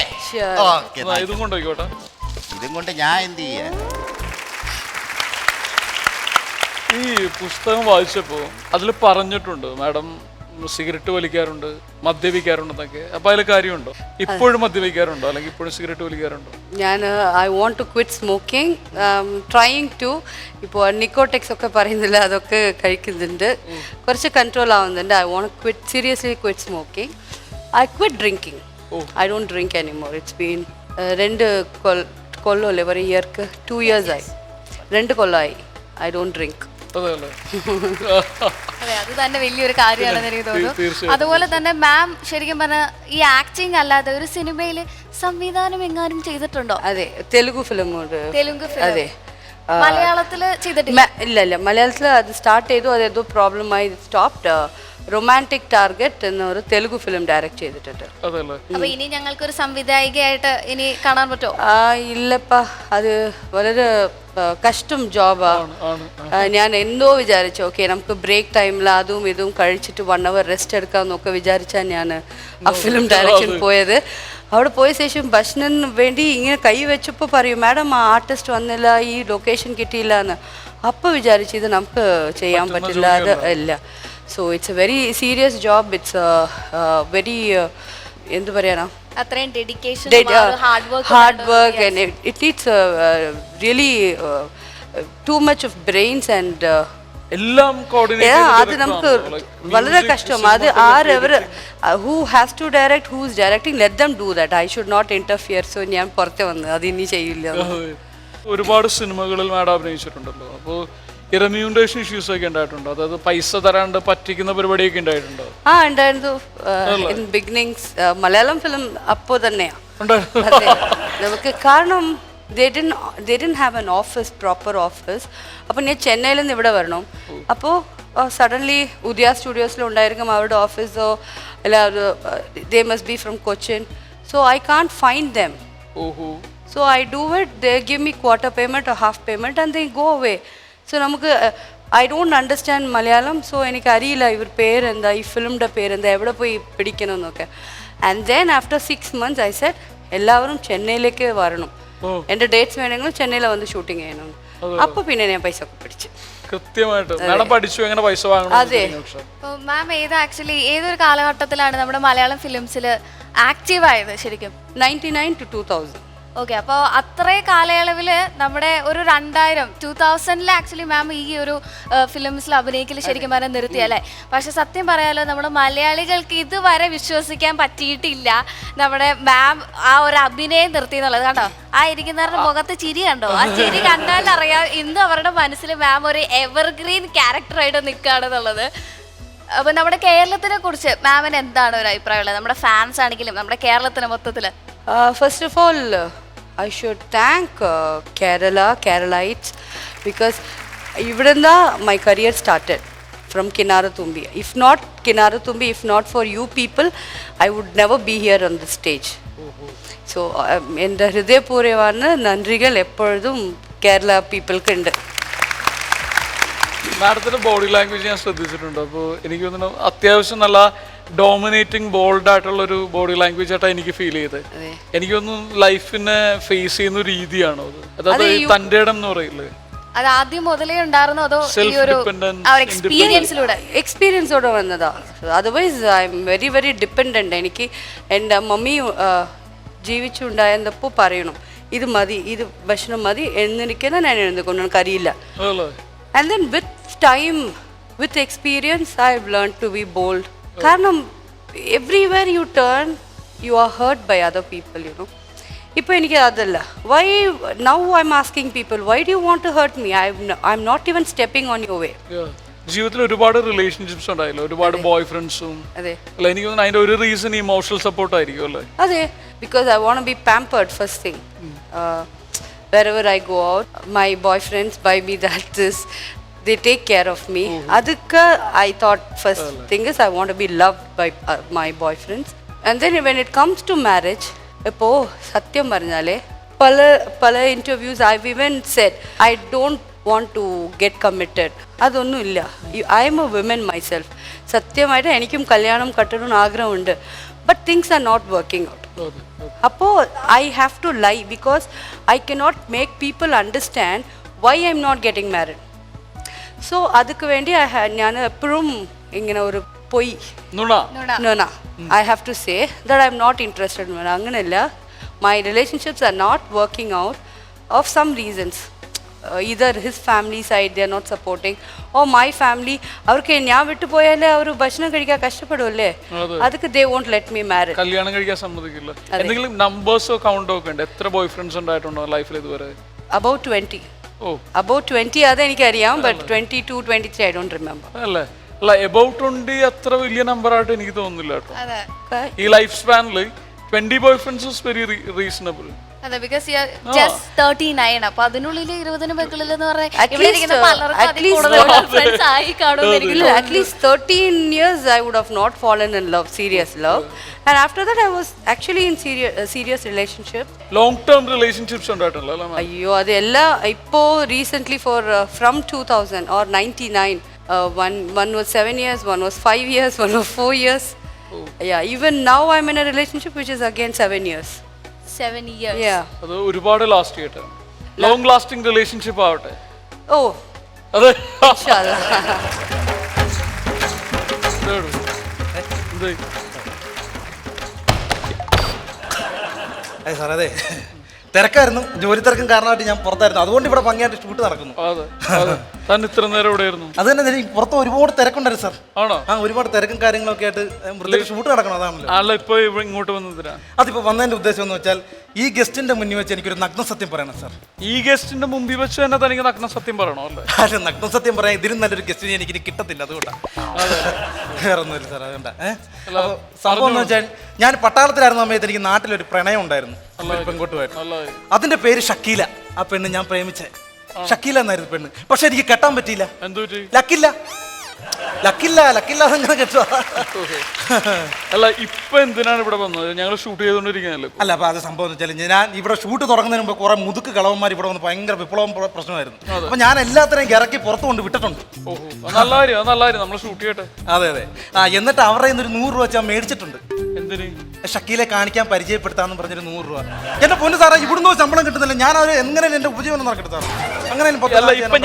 ഇതും കൊണ്ടോട്ടെ. ഇതും കൊണ്ട് ഞാൻ എന്ത് ചെയ്യാ? ഈ പുസ്തകം വായിച്ചപ്പോൾ അതിൽ പറഞ്ഞിട്ടുണ്ട് മാഡം സിഗരറ്റ് വലിക്കാറുണ്ട്, മദ്യപിക്കാറുണ്ടെന്നൊക്കെ. അപ്പൊ അതിൽ കാര്യമുണ്ടോ? ഇപ്പോഴും മദ്യപിക്കാറുണ്ടോ അല്ലെങ്കിൽ ഇപ്പോഴും സിഗരറ്റ് വലിക്കാറുണ്ടോ? ഞാൻ I want to quit smoking, trying to. ഇപ്പോൾ നിക്കോടെക്സ് ഒക്കെ പറയുന്നില്ല, അതൊക്കെ കഴിക്കുന്നുണ്ട്, കുറച്ച് കൺട്രോൾ ആവുന്നുണ്ട്. I want quit, seriously quit smoking. I quit drinking. I don't drink anymore. It's been 2 കൊല്ലമല്ലേ, ഒരു ഇയർക്ക് 2 years ആയി, 2 കൊല്ലമായി ഐ ഡോണ്ട് ഡ്രിങ്ക്. അതെയല്ലേ? അതെ, അത് തന്നെ വലിയൊരു കാര്യമാണെന്ന് എനിക്ക് തോന്നുന്നു. അതുപോലെ തന്നെ മാം ശരിക്കും പറഞ്ഞാൽ ഈ ആക്ടിങ് അല്ലാതെ ഒരു സിനിമയിൽ സംവിധാനം എങ്ങാനും ചെയ്തിട്ടുണ്ടോ? അതെ, തെലുഗു ഫിലിം. തെലുങ്ക് അതെ. മലയാളത്തില് ചെയ്തിട്ടില്ല? ഇല്ല, മലയാളത്തിൽ അത് സ്റ്റാർട്ട് ചെയ്തു, അതേതോ പ്രോബ്ലമായി സ്റ്റോപ്ഡ്. റൊമാൻറ്റിക് ടാർഗറ്റ് എന്നൊരു തെലുഗു ഫിലിം ഡയറക്റ്റ് ചെയ്തിട്ടുണ്ട്. അപ്പൊ ഇനി ഞങ്ങൾക്കൊരു സംവിധായികയായിട്ട് ഇനി കാണാൻ പറ്റുമോ? ഇല്ലപ്പാ, അത് വളരെ കഷ്ടം ജോബാണ്. ഞാൻ എന്തോ വിചാരിച്ചു, ഓക്കെ നമുക്ക് ബ്രേക്ക് ടൈമിൽ അതും ഇതും കഴിച്ചിട്ട് 1 hour റെസ്റ്റ് എടുക്കാമെന്നൊക്കെ വിചാരിച്ചാൽ ഞാൻ ആ ഫിലിം ഡയറക്ഷൻ പോയത്. അവിടെ പോയ ശേഷം ഭക്ഷണത്തിന് വേണ്ടി ഇങ്ങനെ കൈ വെച്ചപ്പോൾ പറയും, മാഡം ആ ആർട്ടിസ്റ്റ് വന്നില്ല, ഈ ലൊക്കേഷൻ കിട്ടിയില്ല എന്ന്. അപ്പോൾ വിചാരിച്ചു ഇത് നമുക്ക് ചെയ്യാൻ പറ്റില്ല, അത് ഇല്ല. So it's a very serious job. It's very എന്ത് പറയാനാ, അത്രയും dedication, hard work, and it needs really too much of brains and എല്ലാം അത് നമുക്ക് വളരെ കഷ്ടം. അത് whoever who has to direct, who's directing, let them do that. I should not interfere. So ഞാൻ പുറത്ത് വന്നത് അത് ഇനി ചെയ്യില്ല. ഒരുപാട് സിനിമകളിൽ മാഡം അഭിനയിച്ചിട്ടുണ്ടല്ലോ, അപ്പോൾ റെമ്യൂണറേഷൻ ഇഷ്യൂസ് ഒക്കെ ഉണ്ടായിട്ടുണ്ടോ? അതായത് പൈസ തരാണ്ട് പറ്റിക്കുന്ന പരിപാടിയൊക്കെ ഉണ്ടായിട്ടുണ്ടോ? ഉണ്ടായിരുന്നു. ഇൻ ബിഗിനിങ്സ് മലയാളം ഫിലിം അപ്പോൾ തന്നെയാണ് നമുക്ക്. കാരണം they didn't have an office, proper office. അപ്പോൾ ഞാൻ ചെന്നൈയിൽ നിന്ന് ഇവിടെ വരണം. അപ്പോൾ സഡൻലി ഉദയ സ്റ്റുഡിയോസിൽ ഉണ്ടായിരിക്കും അവരുടെ ഓഫീസോ, അല്ല they must be from Cochin. So I can't find them. So I do it, they give me quarter payment or half payment and they go away. So നമുക്ക് I don't understand Malayalam. So എനിക്ക് അറിയില്ല ഇവർ പേരെന്താ, ഈ ഫിലിമിൻ്റെ പേരെന്താ, എവിടെ പോയി പിടിക്കണമെന്നൊക്കെ. And then after 6 months I said എല്ലാവരും ചെന്നൈയിലേക്ക് വരണം, എൻ്റെ ഡേറ്റ്സ് വേണമെങ്കിൽ ചെന്നൈയിൽ വന്ന് ഷൂട്ടിങ് ചെയ്യണം. അപ്പോൾ പിന്നെ ഞാൻ പൈസ ഒക്കെ പിടിച്ചു. കൃത്യമായിട്ട് പഠിച്ചു എങ്ങനെ പൈസ വാങ്ങണം. അതെ. മാം ഏതൊരു കാലഘട്ടത്തിലാണ് നമ്മുടെ മലയാളം ഫിലിംസിൽ ആക്റ്റീവ് ആയത് ശരിക്കും? 99 to 2000. ഓക്കെ, അപ്പോൾ അത്രേ കാലയളവിൽ നമ്മുടെ ഒരു 2000 ആക്ച്വലി മാം ഈ ഒരു ഫിലിംസിൽ അഭിനയിക്കൽ ശരിക്കും പറഞ്ഞാൽ നിർത്തി അല്ലേ? പക്ഷെ സത്യം പറയാലോ, നമ്മുടെ മലയാളികൾക്ക് ഇതുവരെ വിശ്വസിക്കാൻ പറ്റിയിട്ടില്ല നമ്മുടെ മാം ആ ഒരു അഭിനയം നിർത്തി എന്നുള്ളത്. കണ്ടോ, ആ ഇരിക്കുന്നവരുടെ മുഖത്ത് ചിരി കണ്ടോ? ആ ചിരി കണ്ടാൽ അറിയാം ഇന്ന് അവരുടെ മനസ്സിൽ മാം ഒരു എവർഗ്രീൻ ക്യാരക്ടറായിട്ട് നിൽക്കുകയാണെന്നുള്ളത്. അപ്പൊ നമ്മുടെ കേരളത്തിനെ കുറിച്ച് മാമിന് എന്താണ് ഒരു അഭിപ്രായമുള്ളത്? നമ്മുടെ ഫാൻസ് ആണെങ്കിലും നമ്മുടെ കേരളത്തിന് മൊത്തത്തിൽ. First of all, I should thank Keralites, because ഇവിടുന്ന് my career started from Kinarathumbi. If not Kinarathumbi, if not for you people, I would never be here on the stage. So എൻ്റെ ഹൃദയപൂർവ്വമാണ് നന്ദികൾ എപ്പോഴും കേരള പീപ്പിൾക്ക് ഉണ്ട്. മാഡത്തിന്റെ body language ഞാൻ ശ്രദ്ധിച്ചിട്ടുണ്ട്. അപ്പോൾ എനിക്ക് തോന്നുന്നു അത്യാവശ്യം നല്ല ഡോമിനേറ്റിംഗ് ബോൾഡ് ആയിട്ടുള്ള ഒരു ബോഡി ലാംഗ്വേജ് ആയിട്ടാണ് എനിക്ക് ഫീൽ ചെയ്തത്. എനിക്ക് തോന്നുന്നു ലൈഫിനെ ഫേസ് ചെയ്യുന്ന രീതിയാണോ അത്? അതായത് തൻ്റെ ഇടം എന്ന് പറയില്ലേ, അത് ആദ്യം മുതലേ ഉണ്ടായിരുന്നോ അതോ ഈ ഒരു എക്സ്പീരിയൻസോടെ വന്നതാ? Otherwise I am very very dependent. എനിക്ക് എൻ്റെ മമ്മി ജീവിച്ചുണ്ടായിരുന്നപ്പോൾ പറയണം ഇത് മതി, ഇത് ഭക്ഷണം മതി എന്നിരിക്കുന്ന ഞാൻ എഴുതുകൊണ്ട് എനിക്കറിയില്ല. And then with time, with experience, I've learned to be bold. കാരണം everywhere you turn, you are hurt by other people, you know. ഇപ്പോൾ എനിക്ക് അതല്ല. Why now I'm asking people, why do you want to hurt me? I'm not even stepping on your way. ജീവിതത്തിൽ ഒരുപാട് relationships ഉണ്ടായല്ലോ, ഒരുപാട് boy ഫ്രണ്ട്സും. അതെ. അല്ല, എനിക്ക് തോന്നുന്നു അതിന്റെ ഒരു റീസൺ ഇമോഷണൽ സപ്പോർട്ട് ആയിരിക്കും അല്ലേ? അതെ, because I want to be pampered first thing. Wherever I go out, my boyfriends buy me this. They take care of me. Adukka I thought first thing is I want to be loved by my boyfriends. And then when it comes to marriage, ipo satyam parnale pala interviews I've even said I don't want to get committed. Adonnu illa. I am a woman myself. Satyamayitte enikkum kalyanam kattanum aagraham undu, but things are not working out. Appo I have to lie because I cannot make people understand why I'm not getting married. So അതുക്ക് വേണ്ടി ഞാൻ എപ്പോഴും ഇങ്ങനെ ഒരു poi. നുണ. No. I have to say that I'm not interested in anganella. My relationships are not working out of some reasons. Either his family side they are not supporting or my family avarke ഞാൻ വിട്ടു പോയാലേ അവർ ഭക്ഷണം കഴിക്കാൻ കഷ്ടപ്പെടുമല്ലേ അതൊക്കെ they won't let me marry. കല്യാണം കഴിക്കാൻ സമ്മതിക്കില്ല. എന്തെങ്കിലും നമ്പേഴ്സോ കൗണ്ടോ ഒക്കെ ഉണ്ട്? എത്ര ബോയ് ഫ്രണ്ട്സ് ഉണ്ടായിട്ടുണ്ടോ ലൈഫിൽ ഇതുവരെ? About 20. ഓ, About 20 അത് എനിക്കറിയാം, but 22, 23 I don't remember. അല്ലേ? അല്ല, എബൌട്ട് 20 അത്ര വലിയ നമ്പർ ആയിട്ട് എനിക്ക് തോന്നുന്നില്ല കേട്ടോ. അതെ ഈ ലൈഫ് സ്പാനിൽ 20 boy friends is very reasonable. അതെ, ബിക്കോസ് ജസ്റ്റ് 39 അപ്പൊ അതിനുള്ളിൽ 20 പെക്കളിലെന്ന് പറഞ്ഞാൽ ഇവിടെ ഇരിക്കുന്ന പലർക്കും അതിൽ കൂടുതൽ ഫ്രണ്ട്സ് ആയി കാണുമെന്ന് എനിക്ക് At തോന്നുന്നു. least 13 years I would have not fallen in love, serious love. And after that I was actually in serious relationship. Long term relationships ഉണ്ടായിട്ടുണ്ടല്ലോ അല്ലേ? അയ്യോ അതെല്ല ഇപ്പോ recently for from 2000 or 99 one was 7 years, one was 5 years, one was 4 years. Yeah, even now I'm in a relationship which is again 7 years. 7 years. Yeah. അത് ഒരുപാട് last ചെയ്യട്ടെ, long lasting relationship ആവട്ടെ. Oh, അതെ. inshallah. അതെ sir, അതെ തിരക്കായിരുന്നു, ജോലി തിരക്കും കാരണമായിട്ട് ഞാൻ പുറത്തായിരുന്നു, അതുകൊണ്ട് ഇവിടെ ഭംഗിയായിട്ട് ഷൂട്ട് നടക്കുന്നു. അതെ, താൻ ഇത്ര നേരം എവിടെയായിരുന്നു? അത് തന്നെ എനിക്ക് പുറത്ത് ഒരുപാട് തിരക്കുണ്ടായിരുന്നു സാർ. ആണോ? ആ, ഒരുപാട് തിരക്കും കാര്യങ്ങളൊക്കെ ആയിട്ട് വൃത്തിയായിട്ട് ഷൂട്ട് നടക്കണം, അതാണല്ലോ. അല്ല, ഇപ്പൊ ഇങ്ങോട്ട് വന്നതിനാ? അതിപ്പോ വന്നതിന്റെ ഉദ്ദേശം എന്ന് വെച്ചാൽ ഈ ഗസ്റ്റിന്റെ മുന്നിൽ വെച്ച് എനിക്കൊരു നഗ്ന സത്യം പറയണം സാർ. ഈ ഗസ്റ്റിന്റെ മുമ്പിൽ വെച്ച് തന്നെ തനിക്ക് നഗ്ന സത്യം പറയണോ? അല്ലേ? അല്ല, നഗ്ന സത്യം പറയാൻ ഇതിലും നല്ലൊരു ഗസ്റ്റിനെ എനിക്ക് കിട്ടത്തില്ല, അതുകൊണ്ടാണ്. വേറെ ഒന്നുമില്ല സാർ, അതുകൊണ്ടാ. സംഭവം എന്ന് വെച്ചാൽ ഞാൻ പട്ടാളത്തിലായിരുന്ന സമയത്ത് എനിക്ക് നാട്ടിലൊരു പ്രണയം ഉണ്ടായിരുന്നു, പെൺകുട്ടുമായിരുന്നു. അതിന്റെ പേര് ഷക്കീല. ആ പെണ്ണ് ഞാൻ പ്രേമിച്ചേ ഷക്കീല എന്നായിരുന്നു പെണ്ണ്. പക്ഷെ എനിക്ക് കെട്ടാൻ പറ്റിയില്ല. ലക്കില്ല അങ്ങനെ കെട്ടുക. അല്ല, ഇപ്പൊ എന്തിനാണ് ഇവിടെ വന്നത്? ഞങ്ങൾ ഷൂട്ട് ചെയ്തോണ്ടിരിക്കുന്നല്ലോ. അല്ല, അപ്പൊ അത് സംഭവം എന്ന് വെച്ചാൽ ഞാൻ ഇവിടെ ഷൂട്ട് തുടങ്ങുന്നതിന് മുമ്പ് കുറെ മുതുക്ക് കളവന്മാർ ഇവിടെ വന്ന് ഭയങ്കര വിപ്ലവം പ്രശ്നമായിരുന്നു. അപ്പൊ ഞാൻ എല്ലാത്തിനെയും ഇറക്കി പുറത്തു കൊണ്ട് വിട്ടിട്ടുണ്ട്. നല്ല കാര്യം, നമ്മൾ ഷൂട്ട് ചെയ്യട്ടെ. അതെ. എന്നിട്ട് അവരുടെ ഒരു 100 രൂപ വെച്ച് ഞാൻ മേടിച്ചിട്ടുണ്ട്. എന്തിന്? ഷക്കീലെ കാണിക്കാൻ പരിചയപ്പെടുത്താന്ന് പറഞ്ഞൊരു 100 രൂപ. എന്റെ പൊന്നു സാറേ, ഇവിടുന്ന് ശമ്പളം കിട്ടുന്നില്ല, ഞാൻ അവർ എങ്ങനെ എന്റെ ഉപജീവനം നടക്കട്ടെ സാർ? അങ്ങനെ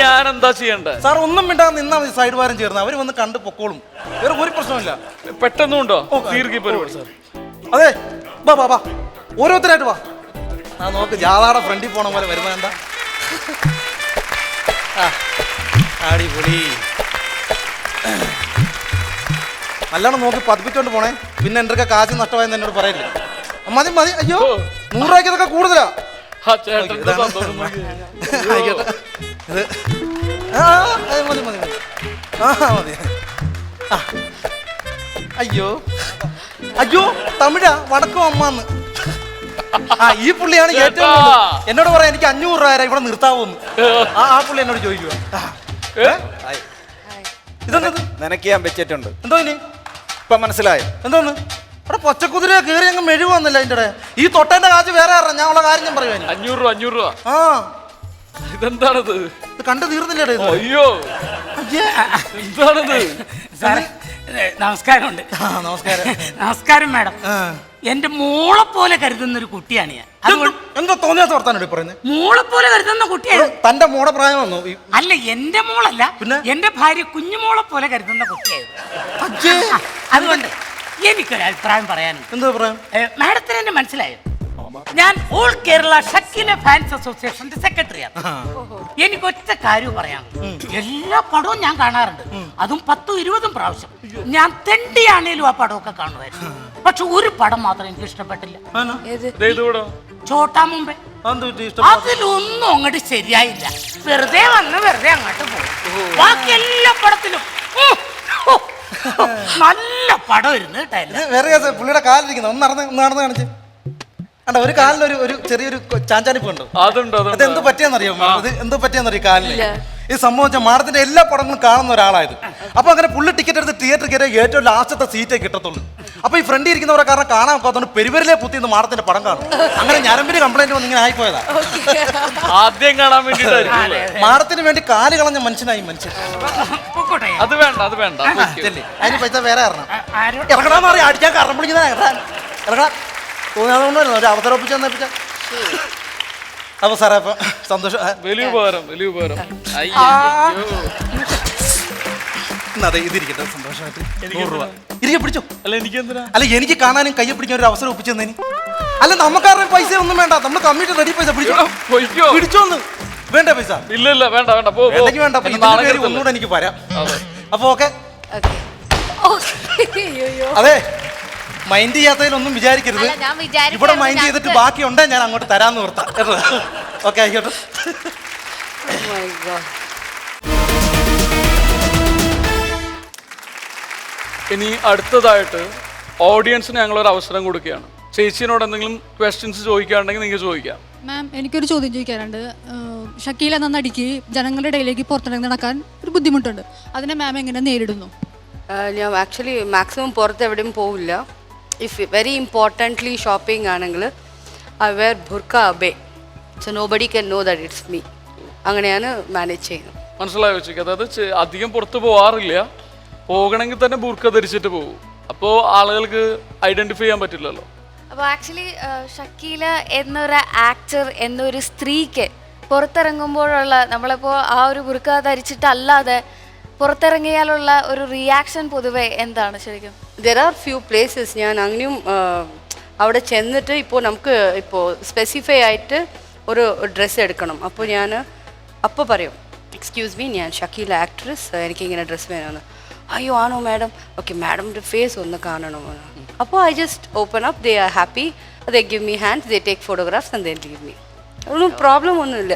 ഞാൻ എന്താ ചെയ്യണ്ടേ സാർ? ഒന്നും മിണ്ടാതെ നിന്നാ മതി, സൈഡ് വാരം ചേർന്ന് അവർ വന്ന് കണ്ട് പൊക്കോളും, വേറെ ഒരു പ്രശ്നമില്ല. പെട്ടെന്നുണ്ടോ ദീർഘ പരിപാടി സാർ? അതെ, വാ ഓരോരുത്തരായിട്ട് വാ. ആ നോക്ക്, ജാഥാടെ ഫ്രണ്ടിൽ പോണ പോലെ വരുന്ന എന്താ അടിപൊളി. നല്ലോണം നോക്കി പതിപ്പിച്ചോണ്ട് പോണേ, പിന്നെ എൻ്റെ കാശ് നഷ്ടമായെന്ന് എന്നോട് പറയില്ലേ. മതി. അയ്യോ, 100 രൂപയ്ക്ക് ഇതൊക്കെ കൂടുതലാ. മതി. അയ്യോ തമിഴാ, വടക്കും അമ്മാന്ന്. ഈ പുള്ളിയാണ് ഏറ്റവും എന്നോട് പറയാം എനിക്ക് 500 രൂപ ഇവിടെ നിർത്താവോന്ന്. ആ പുള്ളി എന്നോട് ചോദിക്കുക. ഇതെന്തത് നിനക്ക് ഞാൻ വെച്ചിട്ടുണ്ട്. എന്തോ ഇനി ഇപ്പൊ മനസ്സിലായോ? എന്തോന്ന്? അവിടെ പച്ചക്കുതിര കയറി അങ്ങ് മെഴുവന്നില്ല. അതിൻ്റെ ഈ തൊട്ടേന്റെ കാശ് വേറെ അറിയാം. ഞാൻ ഉള്ള കാര്യം ഞാൻ പറയുവാൻ. 500 രൂപ. ആ, ഇതെന്താണത്? ഇത് കണ്ടു തീർന്നില്ലേ? അയ്യോ, എന്താണത്? സാറേ നമസ്കാരമുണ്ട്. നമസ്കാരം മാഡം. എന്റെ മോളെ പോലെ കരുതുന്ന ഒരു കുട്ടിയാണ് ഞാൻ. എന്തോ തോന്നിയാത്ത വർത്താനോട് പറയുന്നത്? മോളെ പോലെ കരുതുന്ന കുട്ടിയാണ്. തന്റെ മോടെ പ്രായം വന്നു? അല്ല, എന്റെ മോളല്ല, പിന്നെ എന്റെ ഭാര്യ കുഞ്ഞുമോളെ പോലെ കരുതുന്ന കുട്ടിയായിരുന്നു. അതുകൊണ്ട് എനിക്കൊരു അഭിപ്രായം പറയാനുണ്ട്. എന്താ പറയാം? മാഡത്തിന് എന്നെ മനസ്സിലായോ? ഞാൻ ഓൾ കേരള ഷക്കീല ഫാൻസ് അസോസിയേഷന്റെ സെക്രട്ടറിയാണ്. എനിക്ക് ഒറ്റ കാര്യം പറയാം, എല്ലാ പടവും ഞാൻ കാണാറുണ്ട്, അതും 10-20 പ്രാവശ്യം. ഞാൻ തെണ്ടിയാണേലും ആ പടമൊക്കെ കാണുമായിരുന്നു. പക്ഷെ ഒരു പടം മാത്രം എനിക്ക് ഇഷ്ടപ്പെട്ടില്ല. ചോട്ടാ മുമ്പേ. അതിലൊന്നും അങ്ങോട്ട് ശരിയായില്ല. വെറുതെ വന്ന് വെറുതെ അങ്ങോട്ട് പോകും. ബാക്കി എല്ലാ പടത്തിലും നല്ല പടം ഇരുന്ന് കേട്ടോ. വേറെ പുള്ളിയുടെ കാലിരിക്കുന്നു. ഒന്ന് നടന്ന് കാണിച്ച്. ഒരു കാലിൽ ഒരു ചെറിയൊരു ചാഞ്ചാനിപ്പ് ഉണ്ടോ? അത് എന്ത് പറ്റിയെന്നറിയോ? എന്തോ പറ്റിയെന്നറിയോ കാലിന്? ഈ സംഭവിച്ച മാഡത്തിന്റെ എല്ലാ പടങ്ങളും കാണുന്ന ഒരാളായത്. അപ്പൊ അങ്ങനെ പുള്ളി ടിക്കറ്റ് എടുത്ത് തിയേറ്ററിൽ കയറിയ ഏറ്റവും ലാസ്റ്റത്തെ സീറ്റേ കിട്ടത്തുള്ളൂ. അപ്പൊ ഈ ഫ്രണ്ടിൽ ഇരിക്കുന്നവരെ കാരണം കാണാൻ നോക്കാത്തോണ്ട് പെരുവരിലെ പുത്തിന്ന് മാഡത്തിന്റെ പടം കാണും. അങ്ങനെ ഞരമ്പിന് കംപ്ലൈന്റ് വന്ന് ഇങ്ങനെ ആയിപ്പോയതാ. ആദ്യം കാണാൻ വേണ്ടി മാഡത്തിന് വേണ്ടി കാല് കളഞ്ഞ മനുഷ്യനായി മനുഷ്യൻ. അത് വേണ്ട. അതിന് പൈസ വേറെ ഇറങ്ങണമെന്ന് പറയാം. അടിക്കാൻ കറം പിടിക്കുന്ന ഇറങ്ങാം. തോന്നിയാതൊന്നും ഒരു അവസരം ഒപ്പിച്ച. അപ്പൊ സാറേ, അപ്പൊ സന്തോഷം. വലിയ ഉപകാരം. അതെ ഇതിരിക്കട്ടെ സന്തോഷമായിട്ട് 100 രൂപ ഇരിക്കെ പിടിച്ചോ. അല്ല എനിക്ക് എന്തിനാ? അല്ല എനിക്ക് കാണാനും കയ്യെ പിടിക്കാൻ ഒരു അവസരം ഒപ്പിച്ചു തന്നേനി. അല്ല നമുക്കാരുടെ പൈസ ഒന്നും വേണ്ട, നമ്മൾ കമ്മിറ്റി റെഡി പൈസ പിടിച്ചോന്ന്. വേണ്ട പൈസ? ഇല്ല ഇല്ല വേണ്ട വേണ്ട പോ വേണ്ടെങ്കിൽ വേണ്ട. ഒന്നുകൂടെ എനിക്ക് വരാം. അപ്പൊ ഓക്കെ. അതെ മൈൻഡ് ചെയ്യാത്തതിലൊന്നും വിചാരിക്കരുത്. അല്ല, ഞാൻ വിചാരിച്ചത് ഇവിടെ മൈൻഡ് ചെയ്തിട്ട് ബാക്കിയുണ്ടേ ഞാൻ അങ്ങോട്ട് തരാന്ന് നിർത്താം കേട്ടോ. ഓക്കെ ആയിക്കോട്ടെ. Oh my God. ഇനി അടുത്തതായിട്ട് ഓഡിയൻസിന് ഞങ്ങളൊരു അവസരം കൊടുക്കുകയാണ്. ചേച്ചിനോട് എന്തെങ്കിലും ക്വസ്റ്റ്യൻസ് ചോദിക്കുകയാണെങ്കിൽ നിങ്ങൾക്ക് ചോദിക്കാം. മാം എനിക്കൊരു ചോദ്യം ചോദിക്കാനുണ്ട്. ഷക്കീല എന്ന നടിക്ക് ജനങ്ങളുടെ ഇടയിലേക്ക് പുറത്തിറങ്ങി നടക്കാൻ ഒരു ബുദ്ധിമുട്ടുണ്ട്. അതിനെ മാം എങ്ങനെ നേരിടുന്നു? ഞാൻ ആക്ച്വലി മാക്സിമം പുറത്ത് എവിടെയും പോവില്ല. ഇഫ് വെരി ഇമ്പോർട്ടൻ്റ്ലി ഷോപ്പിംഗ് ആണെങ്കിൽ ഐ വെയർ ബുർക്ക അബേ, so nobody can know that it's me. അങ്ങനെയാണ് മാനേജ് ചെയ്യുന്നത്. മനസ്സിലായോ ചേച്ചി? അതായത് അധികം പുറത്ത് പോകാറില്ല, പോകണമെങ്കിൽ തന്നെ ബൂർക്ക ധരിച്ചിട്ട് പോകും. അപ്പോൾ ആളുകൾക്ക് ഐഡന്റിഫൈ ചെയ്യാൻ പറ്റില്ലല്ലോ. അപ്പോൾ ആക്ച്വലി ഷക്കീല എന്നൊരു ആക്ടർ എന്നൊരു സ്ത്രീക്ക് പുറത്തിറങ്ങുമ്പോഴുള്ള നമ്മളിപ്പോൾ ആ ഒരു ബുർക്ക ധരിച്ചിട്ടല്ലാതെ പുറത്തിറങ്ങിയാലുള്ള ഒരു റിയാക്ഷൻ പൊതുവെ എന്താണ് ശരിക്കും? ദർ ആർ ഫ്യൂ പ്ലേസസ് ഞാൻ അങ്ങനെയും അവിടെ ചെന്നിട്ട് ഇപ്പോൾ നമുക്ക് ഇപ്പോൾ സ്പെസിഫൈ ആയിട്ട് ഒരു ഡ്രസ്സ് എടുക്കണം. അപ്പോൾ ഞാൻ അപ്പോൾ പറയും എക്സ്ക്യൂസ് മീ, ഞാൻ ഷക്കീല ആക്ട്രസ്, എനിക്കിങ്ങനെ ഡ്രസ്സ് വേണമെന്ന്. അയ്യോ ആണോ മാഡം? ഓക്കെ മാഡമിൻ്റെ ഫേസ് ഒന്ന് കാണണം. അപ്പോൾ I just open up, they are happy, they give me hand, they take photographs and they give me. ഒന്നും പ്രോബ്ലം ഒന്നുമില്ല.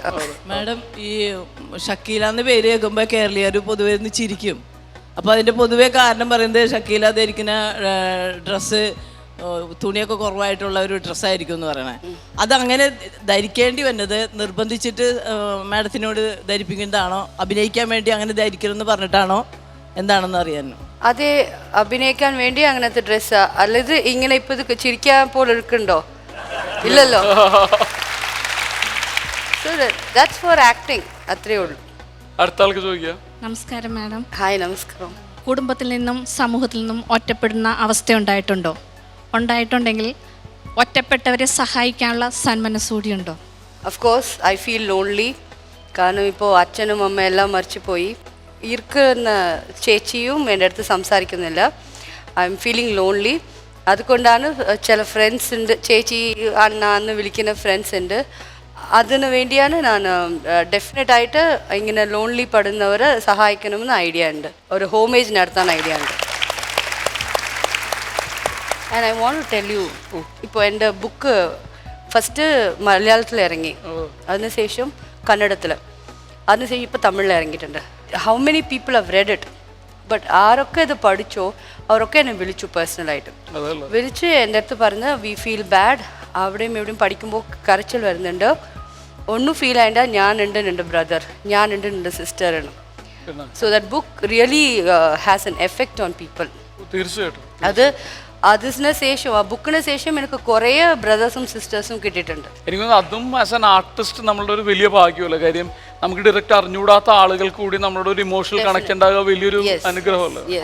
മാഡം ഈ ഷക്കീല എന്ന പേര് കേൾക്കുമ്പോൾ കേരളീയർ പൊതുവെ ഒന്ന് ചിരിക്കും. അപ്പോൾ അതിൻ്റെ പൊതുവെ കാരണം പറയുന്നത് ഷക്കീല ധരിക്കുന്ന ഡ്രസ്സ് തുണിയൊക്കെ കുറവായിട്ടുള്ള ഒരു ഡ്രസ്സായിരിക്കും എന്ന് പറയണേ. അതങ്ങനെ ധരിക്കേണ്ടി വന്നത് നിർബന്ധിച്ചിട്ട് മാഡത്തിനോട് ധരിപ്പിക്കുന്നതാണോ, അഭിനയിക്കാൻ വേണ്ടി അങ്ങനെ ധരിക്കണമെന്ന് പറഞ്ഞിട്ടാണോ, എന്താണെന്ന് അറിയാനോ? അത് അഭിനയിക്കാൻ വേണ്ടി അങ്ങനത്തെ ഡ്രസ്സാ, അല്ലത് ഇങ്ങനെ ഇപ്പൊ ഇത് ചിരിക്കാൻ പോലെ എടുക്കണ്ടോ? ഇല്ലല്ലോ. ദാറ്റ്സ് ഫോർ ആക്ടിങ്, അത്രേ ഉള്ളൂ. അടുത്ത ആൾക്ക് ചോദിക്കാം. നമസ്കാരം മാഡം. ഹായ് നമസ്കാരം. കുടുംബത്തിൽ നിന്നും സമൂഹത്തിൽ നിന്നും ഒറ്റപ്പെടുന്ന അവസ്ഥ ഉണ്ടായിട്ടുണ്ടോ? ഉണ്ടായിട്ടുണ്ടെങ്കിൽ ഒറ്റപ്പെട്ടവരെ സഹായിക്കാനുള്ള സന്മനസ്സൂടിയുണ്ടോ? Of course I feel lonely. കാരണം ഇപ്പോൾ അച്ഛനും അമ്മ എല്ലാം മരിച്ചു പോയി. ഇരിക്കുന്ന ചേച്ചിയും എൻ്റെ അടുത്ത് സംസാരിക്കുന്നില്ല. I M feeling lonely. അതുകൊണ്ടാണ് ചില ഫ്രണ്ട്സ് ഉണ്ട്, ചേച്ചി അണ്ണ എന്ന് വിളിക്കുന്ന ഫ്രണ്ട്സ് ഉണ്ട്. അതിനു വേണ്ടിയാണ് ഞാൻ ഡെഫിനറ്റായിട്ട് ഇങ്ങനെ ലോൺലി പെടുന്നവരെ സഹായിക്കണമെന്ന് ഐഡിയ ഉണ്ട്. ഒരു ഹോമേജ് നടത്താൻ ഐഡിയ ഉണ്ട്. And I want to tell you, ഇപ്പോൾ എൻ്റെ ബുക്ക് ഫസ്റ്റ് മലയാളത്തിൽ ഇറങ്ങി, അതിനുശേഷം കന്നഡത്തിൽ, അതിനുശേഷം ഇപ്പോൾ തമിഴിൽ ഇറങ്ങിയിട്ടുണ്ട്. How many people have red it, but ആരൊക്കെ ഇത് പഠിച്ചോ അവരൊക്കെ എന്നെ വിളിച്ചു പേഴ്സണലായിട്ട്. വിളിച്ച് എൻ്റെ അടുത്ത് പറഞ്ഞ് വി ഫീൽ ബാഡ്, അവിടെയും എവിടെയും പഠിക്കുമ്പോൾ കരച്ചിൽ വരുന്നുണ്ട്, ഒന്നും ഫീൽ ആയില്ല, ഞാനുണ്ട് എൻ്റെ ബ്രദർ, ഞാനുണ്ട് എൻ്റെ സിസ്റ്ററാണ്. So that book really has an effect on people. തീർച്ചയായിട്ടും അതിന് ശേഷം ആ ബുക്കിന് ശേഷം എനിക്ക് കുറേ ബ്രദേഴ്സും സിസ്റ്റേഴ്സും കിട്ടിയിട്ടുണ്ട്. എനിക്ക് തോന്നുന്നു അതും ആസ് ആൻ ആർട്ടിസ്റ്റ് നമ്മളുടെ ഒരു വലിയ ഭാഗ്യമല്ല. കാര്യം നമുക്ക് ഡയറക്റ്റ് അറിഞ്ഞുകൂടാത്ത ആളുകൾ കൂടി നമ്മളോട് ഒരു ഇമോഷണൽ കണക്ട് ഉണ്ടാകുക വലിയൊരു അനുഗ്രഹമല്ലേ.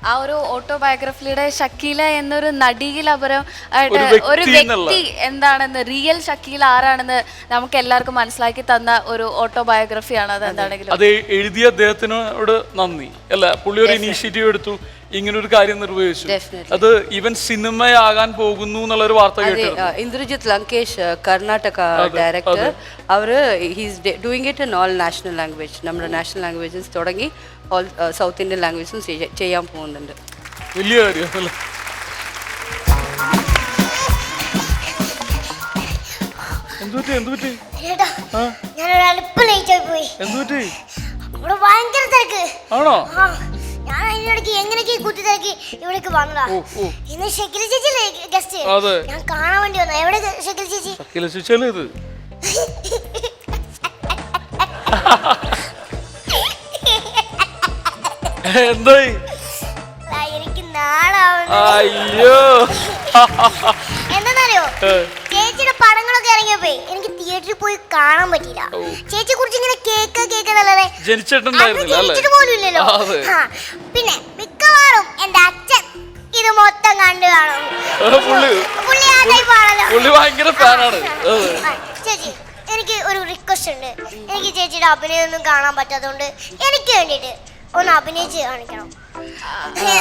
ആ ഒരു ഓട്ടോബയോഗ്രഫിയുടെ ഷക്കീല എന്നൊരു നടിയിലപരം ഒരു വ്യക്തി എന്താണെന്ന്, റിയൽ ഷക്കീല ആരാണെന്ന് നമുക്ക് എല്ലാവർക്കും മനസ്സിലാക്കി തന്ന ഒരു ഓട്ടോബയോഗ്രഫിയാണ് അത്. എന്താണെങ്കിലും അത് എഴുതിയ അദ്ദേഹത്തിനോട് നന്ദി അല്ല. പുള്ളി ഒരു ഇനീഷ്യേറ്റീവ് എടുത്തു, ഇങ്ങനൊരു കാര്യം നിർവഹിച്ചു. അത് ഈവൻ സിനിമയാകാൻ പോകുന്നു എന്നുള്ളൊരു വാർത്ത കേട്ടു. ഇന്ദ്രജിത് ലങ്കേഷ്, കർണാടക ഡയറക്ടർ, അവർ he's doing it in all national language. നമ്മുടെ നാഷണൽ ലാംഗ്വേജസ് തുടങ്ങി ഓൾ സൗത്ത് ഇന്ത്യൻ ലാംഗ്വേജസും ചെയ്യാൻ പോകുന്നുണ്ട്. വലിയ കാര്യം. ആണോ? ഞാൻ അതിനിടയ്ക്ക് എങ്ങനെയൊക്കെ കുത്തി തിരക്കി ഇവിടേക്ക് വന്നതാ. ഇന്ന് ഷക്കീല ചേച്ചിയല്ലേ ഗസ്റ്റ്? ഞാൻ കാണാൻ വേണ്ടി വന്നു. എവിടെ ഷക്കീല ചേച്ചി? ഷക്കീല ചേച്ചിയല്ലേ ഇത്? എന്തായി? എനിക്ക് നാളാവുന്നു. അയ്യോ എന്താന്നറിയോ, ചേച്ചിയുടെ പടങ്ങളൊക്കെ ഇറങ്ങിയപ്പോ എനിക്ക് തിയേറ്ററിൽ പോയി കാണാൻ പറ്റിയില്ല. ചേച്ചിയെ കുറിച്ച് ഇങ്ങനെ കേൾക്കാന്നല്ലേ, ജനിച്ചിട്ട് പോലും ഇല്ലല്ലോ. പിന്നെ മിക്കവാറും എന്റെ അച്ഛൻ ഇത് മൊത്തം കണ്ടു കാണും. പുള്ളി ആ ടൈപ്പാണല്ലോ. ചേച്ചി എനിക്ക് ഒരു റിക്വസ്റ്റ് ഉണ്ട്. എനിക്ക് ചേച്ചിയുടെ അഭിനയം ഒന്നും കാണാൻ പറ്റാത്തതുകൊണ്ട് എനിക്ക് വേണ്ടിയിട്ട് ഒന്ന് അഭിനയിച്ച് കാണിക്കണം.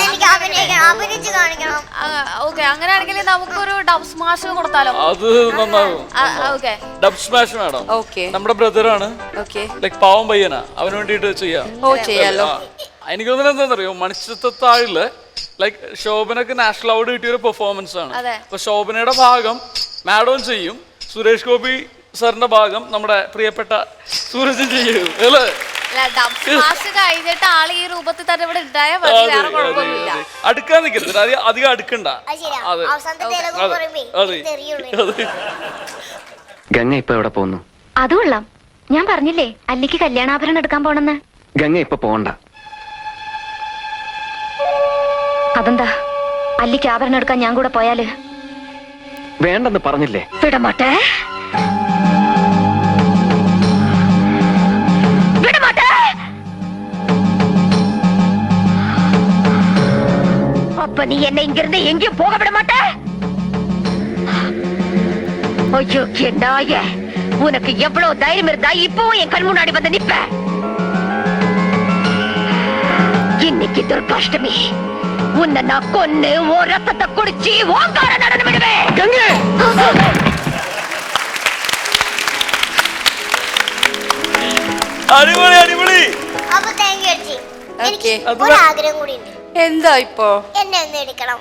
എനിക്ക് അഭിനയിച്ച് കാണിക്കണം. ഓക്കെ, അങ്ങനെയാണെങ്കിൽ നമുക്കൊരു ഡബ് സ്മാഷ് കൊടുത്താലോ? അത് നന്നാവും. Okay, dub smash madam. Okay നമ്മുടെ ബ്രദറാണ്, ഓക്കെ ലൈക് പാവം പയ്യനാ, അവന് വേണ്ടിയിട്ട് ചെയ്യാം. ഓ ചെയ്യാലോ. എനിക്ക് തോന്നുന്നത് എന്താണെന്നറിയോ, മണിച്ചിത്രത്താഴില് ലൈക്ക് ശോഭനക്ക് നാഷണൽ അവാർഡ് കിട്ടിയ ഒരു പെർഫോമൻസ് ആണ്. അപ്പൊ ശോഭനയുടെ ഭാഗം മാഡവും ചെയ്യും, സുരേഷ് ഗോപി സാറിന്റെ ഭാഗം നമ്മുടെ പ്രിയപ്പെട്ട സൂരജും ചെയ്യും അല്ലേ? ഡബ് സ്മാഷ് കഴിഞ്ഞിട്ട് ആൾ ഈ രൂപത്തിൽ തന്നെ ഇവിടെ ഉണ്ടായാൽ മതി, വേറെ കുഴപ്പമൊന്നുമില്ല. അടുക്കാൻ നിൽക്കരുത്, അധികം അടുക്കണ്ട. അതെ ഗംഗ ഇപ്പൊ എവിടെ പോകുന്നു? അത് കൊള്ളാം. ഞാൻ പറഞ്ഞില്ലേ അല്ലിക്ക് കല്യാണാഭരണം എടുക്കാൻ പോണെന്ന്. ഗംഗ ഇപ്പൊ പോകണ്ട. അതെന്താ? അല്ലിക്ക് ആഭരണം എടുക്കാൻ ഞാൻ കൂടെ പോയാല്? വേണ്ടെന്ന് പറഞ്ഞില്ലേ? വിടമാട്ടെ, വിടമാട്ടെ. அப்ப நீ என்ன இங்கிருந்து எங்கேயும் போக விட மாட்ட? ஐயோ நாய, உனக்கு எவ்வளவு தைரியம் இருந்தா இப்பவும் என் கண் முன்னாடி வந்து நிப்ப? இன்னைக்கு துர்காஷ்டமி, உன்னை நான் கொன்னு ஓ ரத்தத்தை குடிச்சு ஓங்கார நடனம் விடுவேன். അടിപൊളി അടിപൊളി. അപ്പൊ താങ്ക് യു ചേച്ചി. എനിക്ക് ഓക്കെ, ഒരു ആഗ്രഹം കൂടി ഉണ്ട്. എന്താ ഇപ്പോ? എന്നെ ഒന്ന് എടുക്കണം.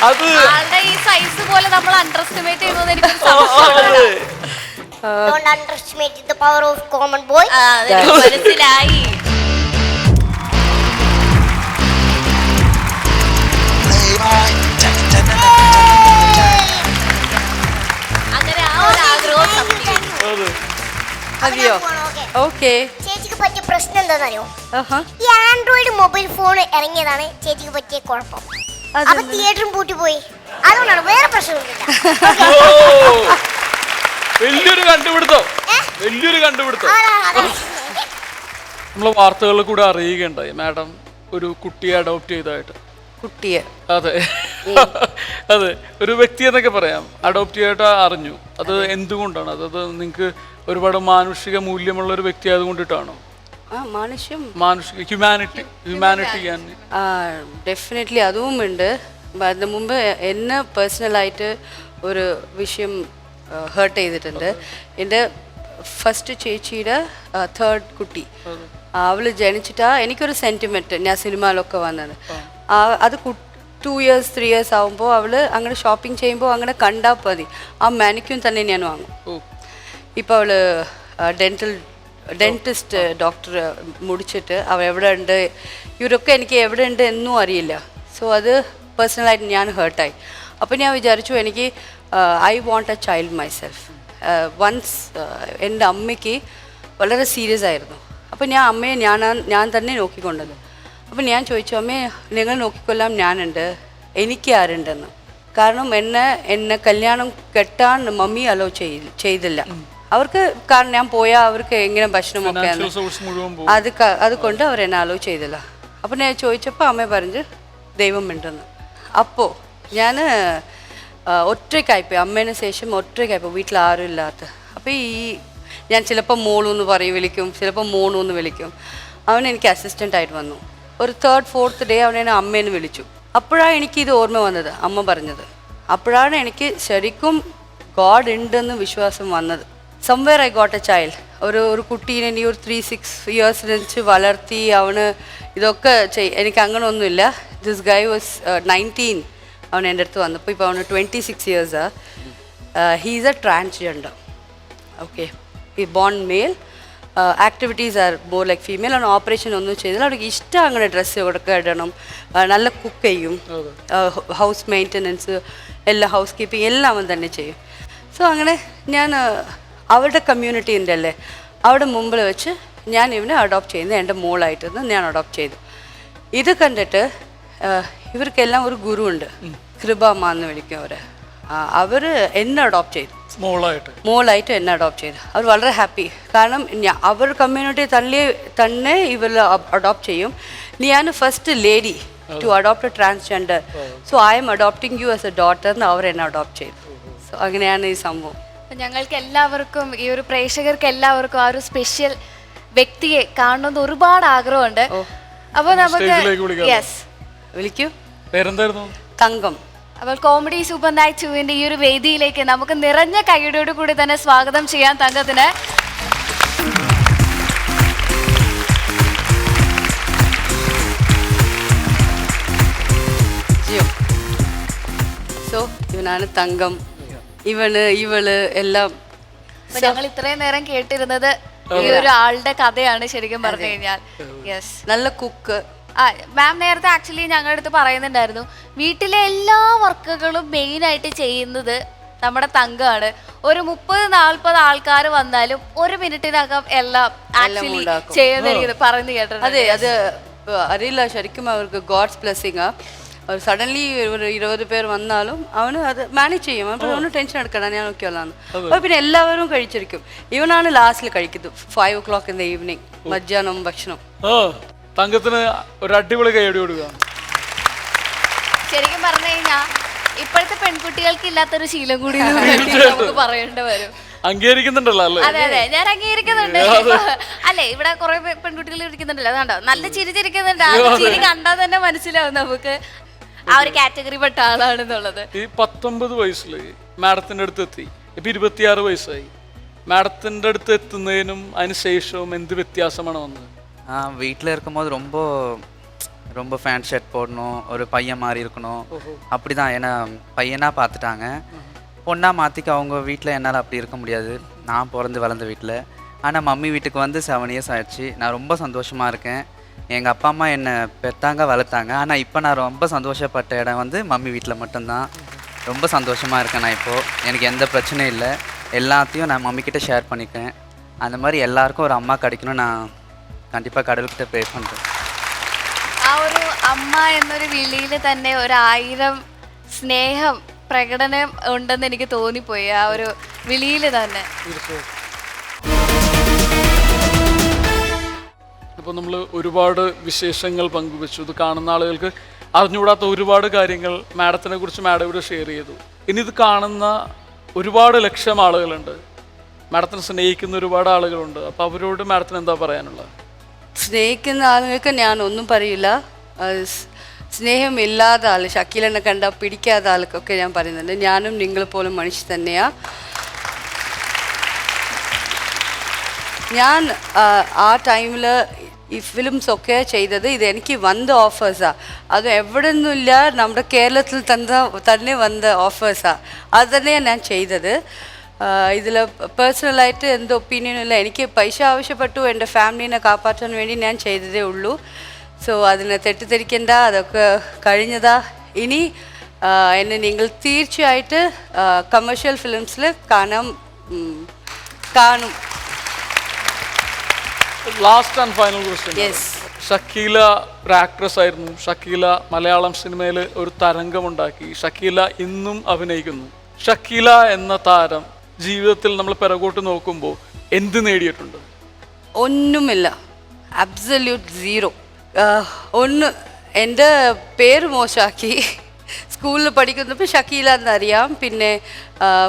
അത് ആളുടെ ഈ സൈസ് പോലെ നമ്മൾ അണ്ടർ എസ്റ്റിമേറ്റ് ചെയ്യുന്നത് എനിക്ക് സംശയമുണ്ട്. Don't underestimate the power of common boy. അതെനിക്ക് മനസ്സിലായി. അങ്ങനെ ആ ഒരു ആഗ്രഹം സത്യം. അതെയോ? ഓക്കെ. ചേച്ചിക്ക് പറ്റിയ പ്രശ്നം എന്താണെന്നറിയോ? ഈ ആൻഡ്രോയിഡ് മൊബൈൽ ഫോൺ ഇറങ്ങിയതാണ് ചേച്ചിക്ക് പറ്റിയ കുഴപ്പം. അപ്പൊ തിയേറ്ററും പൂട്ടി പോയി, അതുകൊണ്ടാണ്, വേറെ പ്രശ്നമൊന്നുമില്ല. വലിയൊരു കണ്ടുപിടുത്തം, വലിയൊരു കണ്ടുപിടുത്തം. നമ്മളെ വാർത്തകളിൽ കൂടെ അറിയുകയുണ്ടായി മാഡം ഒരു കുട്ടിയെ അഡോപ്റ്റ് ചെയ്തതായിട്ട്. കുട്ടിയെ? അതെ അതെ, ഒരു വ്യക്തി എന്നൊക്കെ പറയാം, അഡോപ്റ്റ് ചെയ്തിട്ട് അറിഞ്ഞു. അത് എന്തുകൊണ്ടാണ്? അതത് നിങ്ങൾക്ക് ഒരുപാട് മാനുഷിക മൂല്യമുള്ള ഒരു വ്യക്തി ആയതുകൊണ്ടിട്ടാണോ? മാനുഷിക ഹ്യൂമാനിറ്റി ഡെഫിനറ്റ്ലി അതും ഉണ്ട്. അതിന് മുമ്പ് എന്നെ പേഴ്സണലായിട്ട് ഒരു വിഷയം ഹേർട്ട് ചെയ്തിട്ടുണ്ട്. എൻ്റെ ഫസ്റ്റ് ചേച്ചിയുടെ തേർഡ് കുട്ടി, അവൾ ജനിച്ചിട്ടാ എനിക്കൊരു സെൻറ്റിമെൻറ്റ്, ഞാൻ സിനിമയിലൊക്കെ വന്നത്. അത് 2 years 3 years ആകുമ്പോൾ അവൾ അങ്ങനെ ഷോപ്പിംഗ് ചെയ്യുമ്പോൾ അങ്ങനെ കണ്ടാൽ മതി, ആ മാനിക്യൂൻ തന്നെ ഞാൻ വാങ്ങും. ഇപ്പോൾ അവൾ ഡെൻറ്റിസ്റ്റ് ഡോക്ടർ മുടിച്ചിട്ട് അവൾ എവിടെ ഉണ്ട്, ഇവരൊക്കെ എനിക്ക് എവിടെ ഉണ്ട് എന്നും അറിയില്ല. സോ അത് പേഴ്സണലായിട്ട് ഞാൻ ഹേർട്ടായി. അപ്പോൾ ഞാൻ വിചാരിച്ചു എനിക്ക് I want a child myself. Once എൻ്റെ അമ്മയ്ക്ക് വളരെ സീരിയസ് ആയിരുന്നു. അപ്പോൾ ഞാൻ അമ്മയെ ഞാൻ തന്നെ നോക്കിക്കൊണ്ടത്. അപ്പോൾ ഞാൻ ചോദിച്ചു, അമ്മയെ നിങ്ങൾ നോക്കിക്കൊള്ളാം ഞാനുണ്ട്, എനിക്ക് ആരുണ്ടെന്ന്. കാരണം എന്നെ കല്യാണം കെട്ടാൻ മമ്മി അലോ ചെയ്തില്ല അവർക്ക്. കാരണം ഞാൻ പോയാൽ അവർക്ക് എങ്ങനെ ഭക്ഷണമൊക്കെ അതുകൊണ്ട് അവരെന്നെ അലോ ചെയ്തില്ല. അപ്പോൾ ഞാൻ ചോദിച്ചപ്പോൾ അമ്മ പറഞ്ഞ് ദൈവം ഉണ്ടെന്ന്. അപ്പോൾ ഞാൻ ഒറ്റയ്ക്കായിപ്പോയി, അമ്മേനെ ശേഷം ഒറ്റയ്ക്കായിപ്പോയി, വീട്ടിൽ ആരും ഇല്ലാത്ത. അപ്പോൾ ഞാൻ ചിലപ്പോൾ മോളൂന്ന് വിളിക്കും, ചിലപ്പോൾ മോണൂന്ന് വിളിക്കും. അവൻ എനിക്ക് അസിസ്റ്റൻ്റായിട്ട് വന്നു. ഒരു 3rd 4th ഡേ അവനെ അമ്മേനെ വിളിച്ചു. അപ്പോഴാണ് എനിക്കിത് ഓർമ്മ വന്നത്, അമ്മ പറഞ്ഞത്. അപ്പോഴാണ് എനിക്ക് ശരിക്കും ഗോഡ് ഉണ്ടെന്ന് വിശ്വാസം വന്നത്. Somewhere I got A child. ഒരു കുട്ടീനെ ഇനി ഒരു 3-6 years വെച്ച് വളർത്തി അവന് ഇതൊക്കെ എനിക്ക് അങ്ങനെ ഒന്നുമില്ല. ദിസ് ഗൈ വാസ് 19 അവൻ എൻ്റെ അടുത്ത് വന്നപ്പോൾ. ഇപ്പോൾ അവന് 26 years. He's a transgender. Okay, ഈ born male, activities are more like female. അവൻ ഓപ്പറേഷൻ ഒന്നും ചെയ്തില്ല. അവർക്ക് ഇഷ്ടം അങ്ങനെ ഡ്രസ്സ് കൊടുക്കുക ഇടണം, നല്ല കുക്ക് ചെയ്യും, ഹൗസ് മെയിൻ്റനൻസ് എല്ലാ ഹൗസ് കീപ്പിംഗ് എല്ലാം അവൻ തന്നെ ചെയ്യും. സോ അങ്ങനെ ഞാൻ അവരുടെ കമ്മ്യൂണിറ്റീൻ്റെ അല്ലേ അവിടെ മുമ്പിൽ വെച്ച് ഞാൻ ഇവനെ അഡോപ്റ്റ് ചെയ്യുന്നത് എൻ്റെ മോളായിട്ടെന്ന് ഞാൻ അഡോപ്റ്റ് ചെയ്തു. ഇത് കണ്ടിട്ട് ഇവർക്കെല്ലാം ഒരു ഗുരു ഉണ്ട്, കൃപമ്മ എന്ന് വിളിക്കും അവർ. അവർ എന്നെ അഡോപ്റ്റ് ചെയ്തു, മോളായിട്ട് എന്നെ അഡോപ്റ്റ് ചെയ്തു. അവർ വളരെ ഹാപ്പി. കാരണം അവർ കമ്മ്യൂണിറ്റി തന്നെ ഇവർ അഡോപ്റ്റ് ചെയ്യും. ഞാൻ first lady to adopt a transgender. So I M adopting you as a daughter എന്ന് അവർ എന്നെ അഡോപ്റ്റ് ചെയ്തു. സോ അങ്ങനെയാണ് ഈ സംഭവം. ഞങ്ങൾക്ക് എല്ലാവർക്കും, ഈ ഒരു പ്രേക്ഷകർക്ക് എല്ലാവർക്കും ആ ഒരു സ്പെഷ്യൽ വ്യക്തിയെ കാണണമെന്ന് ഒരുപാട് ആഗ്രഹമുണ്ട്. അപ്പോൾ നമുക്ക് സ്റ്റേജിലേക്ക് വിളിക്കാം. യെസ് വിളിക്കൂ. പേരെന്തായിരുന്നു? തങ്കം. അപ്പോൾ കോമഡി സൂപ്പർ നൈറ്റ് 2-ന്റെ ഈ ഒരു വേദിയിലേക്ക് നമുക്ക് നിറഞ്ഞ കൈയ്യോട് കൂടി തന്നെ സ്വാഗതം ചെയ്യാൻ തങ്കത്തിന്. സോ ഇവനാണ് തങ്കം, ഇവള് എല്ലാം. ഞങ്ങൾ ഇത്രയും നേരം കേട്ടിരുന്നത് ഈ ഒരു ആളുടെ കഥയാണ് ശരിക്കും പറഞ്ഞു കഴിഞ്ഞാൽ. യെസ്, നല്ല കുക്ക്. മാം നേരത്തെ ആക്ച്വലി ഞങ്ങളുടെ അടുത്ത് പറയുന്നുണ്ടായിരുന്നു, വീട്ടിലെ എല്ലാ വർക്കുകളും മെയിൻ ആയിട്ട് ചെയ്യുന്നത് നമ്മുടെ തങ്കമാണ്. ഒരു 30-40 ആൾക്കാർ വന്നാലും 1 മിനിറ്റിനകം എല്ലാം ആക്ച്വലി ചെയ്യുന്ന പറയുന്നത് കേട്ടിട്ടുണ്ട്. അതെ, അത് അറിയില്ല, ശരിക്കും അവർക്ക് ഗോഡ്സ് ബ്ലെസ്സിങ്. സഡൻലി ഒരു 20 പേർ വന്നാലും അവന് അത് മാനേജ് ചെയ്യും. അവന് ടെൻഷൻ എടുക്കണം, ഞാൻ നോക്കിയോളാണ്. അപ്പോൾ പിന്നെ എല്ലാവരും കഴിച്ചിരിക്കും. ഇവനാണ് ലാസ്റ്റിൽ കഴിക്കുന്നത് 5 o'clock in the evening, മധ്യാഹ്നം ഭക്ഷണം. തങ്കത്തിന് ഒരു അടിപൊളി കൈയടി കൊടുക്കുക. ശരിക്കും പറഞ്ഞു കഴിഞ്ഞാൽ ഇപ്പോഴത്തെ പെൺകുട്ടികൾക്ക് ഇല്ലാത്തൊരു ശീലം കൂടി നമുക്ക് പറയേണ്ടി വരും. അംഗീകരിക്കുന്നുണ്ടല്ലോ അല്ലേ? അതെ അതെ, ഞാൻ അംഗീകരിക്കുന്നുണ്ട്. അല്ലെ, ഇവിടെ കുറെ പെൺകുട്ടികൾ ഇരിക്കുന്നുണ്ടല്ലോ, അതുകൊണ്ടോ നല്ല ചിരി ചിരിക്കുന്നുണ്ട്. ആ ചിരി കണ്ടാൽ തന്നെ മനസ്സിലാവും നമുക്ക് ആ ഒരു കാറ്റഗറി പെട്ട ആളാണെന്നുള്ളത്. ഈ 19 വയസ്സിൽ മാഡത്തിന്റെ അടുത്ത് എത്തി, ഇപ്പൊ 26 വയസ്സായി. മാഡത്തിന്റെ അടുത്ത് എത്തുന്നതിനും അതിന് ശേഷവും എന്ത് വ്യത്യാസമാണ് വന്നത്? வீட்டில் இருக்கும்போது ரொம்ப ரொம்ப ஃபேன் ஷர்ட் போடணும், ஒரு பையன் மாதிரி இருக்கணும், அப்படி தான். ஏன்னா பையனாக பார்த்துட்டாங்க, பொண்ணாக மாற்றிக்க அவங்க வீட்டில் என்னால் அப்படி இருக்க முடியாது. நான் பிறந்து வளர்ந்த வீட்டில். ஆனால் மம்மி வீட்டுக்கு வந்து 7 years ஆயிடுச்சு. நான் ரொம்ப சந்தோஷமாக இருக்கேன். எங்கள் அப்பா அம்மா என்னை பெற்றாங்க, வளர்த்தாங்க. ஆனால் இப்போ நான் ரொம்ப சந்தோஷப்பட்ட இடம் வந்து மம்மி வீட்டில் மட்டும்தான். ரொம்ப சந்தோஷமாக இருக்கேன் நான் இப்போது. எனக்கு எந்த பிரச்சனையும் இல்லை, எல்லாத்தையும் நான் மம்மிக்கிட்ட ஷேர் பண்ணிக்கிறேன். அந்த மாதிரி எல்லாருக்கும் ஒரு அம்மா கிடைக்கணும். நான் കണ്ടിപ്പാ കടൽക്കിட்ட പ്രേ പண்றேன். ആ ഒരു അമ്മ എന്നൊരു വിളിയിൽ തന്നെ 1000 സ്നേഹം പ്രകടനം ഉണ്ടെന്ന് എനിക്ക് തോന്നിപ്പോയി ആ ഒരു വിളിയിൽ തന്നെ. അപ്പോൾ നമ്മൾ ഒരുപാട് വിശേഷങ്ങൾ പങ്കുവെച്ചു. ഇത് കാണുന്ന ആളുകൾക്ക് അറിഞ്ഞുകൂടാത്ത ഒരുപാട് കാര്യങ്ങൾ മാഡത്തിനെ കുറിച്ച് മാഡം ഇവിടെ ഷെയർ ചെയ്തു. ഇനി ഇത് കാണുന്ന ഒരുപാട് ലക്ഷം ആളുകളുണ്ട്, മാഡത്തിനെ സ്നേഹിക്കുന്ന ഒരുപാട് ആളുകളുണ്ട്. അപ്പോൾ അവരോട് മാഡത്തിന് എന്താ പറയാനുള്ളത്? സ്നേഹിക്കുന്ന ആളുകൾക്ക് ഞാൻ ഒന്നും പറയില്ല. സ്നേഹമില്ലാത്ത ആൾ, ഷക്കീലിനെ കണ്ടാൽ പിടിക്കാത്ത ആൾക്കൊക്കെ ഞാൻ പറയുന്നുണ്ട്, ഞാനും നിങ്ങൾ പോലും മനുഷ്യ തന്നെയാണ്. ഞാൻ ആ ടൈമിൽ ഈ ഫിലിംസൊക്കെ ചെയ്തത് ഇത് എനിക്ക് വന്ന ഓഫേഴ്സാണ്. അത് എവിടെ നിന്നില്ല, നമ്മുടെ കേരളത്തിൽ തന്നെ വന്ന ഓഫേഴ്സാണ്. അത് തന്നെയാണ് ഞാൻ ചെയ്തത്. ഇതിൽ പേഴ്സണലായിട്ട് എന്ത് ഒപ്പീനിയനും ഇല്ല. എനിക്ക് പൈസ ആവശ്യപ്പെട്ടു, എൻ്റെ ഫാമിലീനെ കാപ്പാറ്റാൻ വേണ്ടി ഞാൻ ചെയ്തതേ ഉള്ളൂ. സോ അതിനെ തെറ്റിദ്ധരിക്കേണ്ട, അതൊക്കെ കഴിഞ്ഞതാ. ഇനി എന്നെ നിങ്ങൾ തീർച്ചയായിട്ട് കമേഴ്ഷ്യൽ ഫിലിംസിൽ കാണും. Last and final question. Shakeela ഒരു ആക്ട്രസ് ആയിരുന്നു. ഷക്കീല മലയാളം സിനിമയിൽ ഒരു തരംഗമുണ്ടാക്കി. ഷക്കീല ഇന്നും അഭിനയിക്കുന്നു. ഷക്കീല എന്ന താരം ജീവിതത്തിൽ നമ്മൾ പിറകോട്ട് നോക്കുമ്പോൾ എന്ത് നേടിയിട്ടുണ്ട്? ഒന്നുമില്ല, അബ്സല്യൂട്ട് സീറോ. ഒന്ന്, എൻ്റെ പേര് മോശമാക്കി. സ്കൂളിൽ പഠിക്കുന്നപ്പോൾ ഷക്കീല എന്നറിയാം. പിന്നെ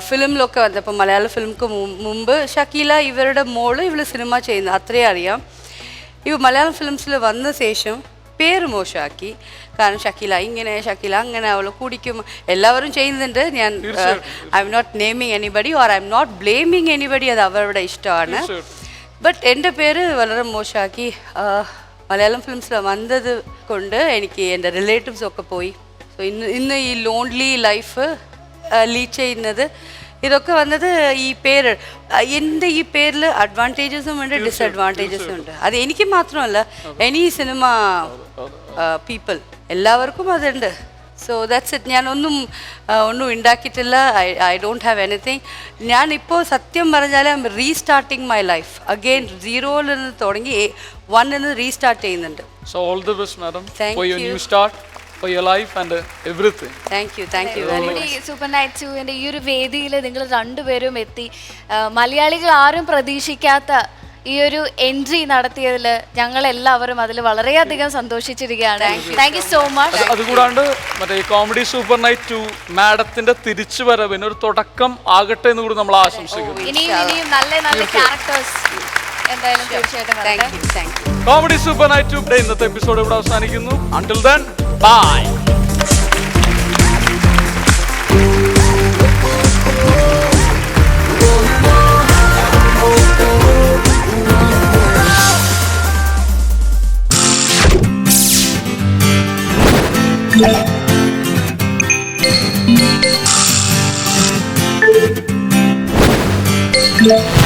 ഫിലിമിലൊക്കെ വന്നപ്പോൾ മലയാള ഫിലിമുക്ക് മുമ്പ് ഷക്കീല ഇവരുടെ മോള് ഇവൾ സിനിമ ചെയ്യുന്നത് അത്രയും അറിയാം. ഇവ മലയാളം ഫിലിംസിൽ വന്ന ശേഷം പേര് മോശമാക്കി. കാരണം ഷക്കീല ഇങ്ങനെ, ഷക്കീല അങ്ങനെ, അവൾ കുടിക്കും, എല്ലാവരും ചെയ്യുന്നുണ്ട്. ഞാൻ I'm not naming anybody or I'm not blaming anybody, അത് അവരുടെ ഇഷ്ടമാണ്. ബട്ട് എൻ്റെ പേര് വളരെ മോശമാക്കി. മലയാളം ഫിലിംസിൽ വന്നത് കൊണ്ട് എനിക്ക് എൻ്റെ റിലേറ്റീവ്സൊക്കെ പോയി. സോ ഇന്ന് ഈ ലോൺലി ലൈഫ് ലീഡ് ചെയ്യുന്നത് ഇതൊക്കെ വന്നത് ഈ പേര്. എൻ്റെ ഈ പേരിൽ അഡ്വാൻറ്റേജസും ഉണ്ട്, ഡിസഡ്വാൻറ്റേജസും ഉണ്ട്. അത് എനിക്ക് മാത്രമല്ല, എനി സിനിമ പീപ്പിൾ എല്ലാവർക്കും അതുണ്ട്. So that's it. ഞാൻ ഒന്നും ഉണ്ടാക്കിയിട്ടില്ല. I don't have anything. ഞാനിപ്പോൾ സത്യം പറഞ്ഞാൽ I am restarting my life again. 0-ൽ നിന്ന് തുടങ്ങി 1 നിന്ന് റീസ്റ്റാർട്ട് ചെയ്യുന്നുണ്ട്. So all the best madam for your new start, for your life and everything. Thank you very much. Super night 2-ന്റെ ഈ ഒരു വേദിയിൽ നിങ്ങൾ രണ്ടുപേരും എത്തി. മലയാളികൾ ആരും പ്രതീക്ഷിക്കാത്ത ഈ ഒരു എൻട്രി നടത്തിയതിൽ ഞങ്ങൾ എല്ലാവരും അതിൽ വളരെയധികം സന്തോഷിച്ചിരിക്കുകയാണ്. Thank you so much. അതുകൂടാണ്ട് മറ്റേ കോമഡി സൂപ്പർ നൈറ്റ് 2 മാഡത്തിന്റെ തിരിച്ചു വരവിന് ഒരു തുടക്കം ആകട്ടെ എന്ന് കൂടി നമ്മൾ ആശംസിക്കുന്നു. ഇനിയും നല്ല നല്ല ക്യാരക്ടേഴ്സ് എന്തായാലും തീർച്ചയായിട്ടും വരട്ടെ. Thank you. Comedy super night ഇവിടെ ഇന്നത്തെ എപ്പിസോഡ് ഇവിടെ അവസാനിക്കുന്നു. Until then bye. Yeah.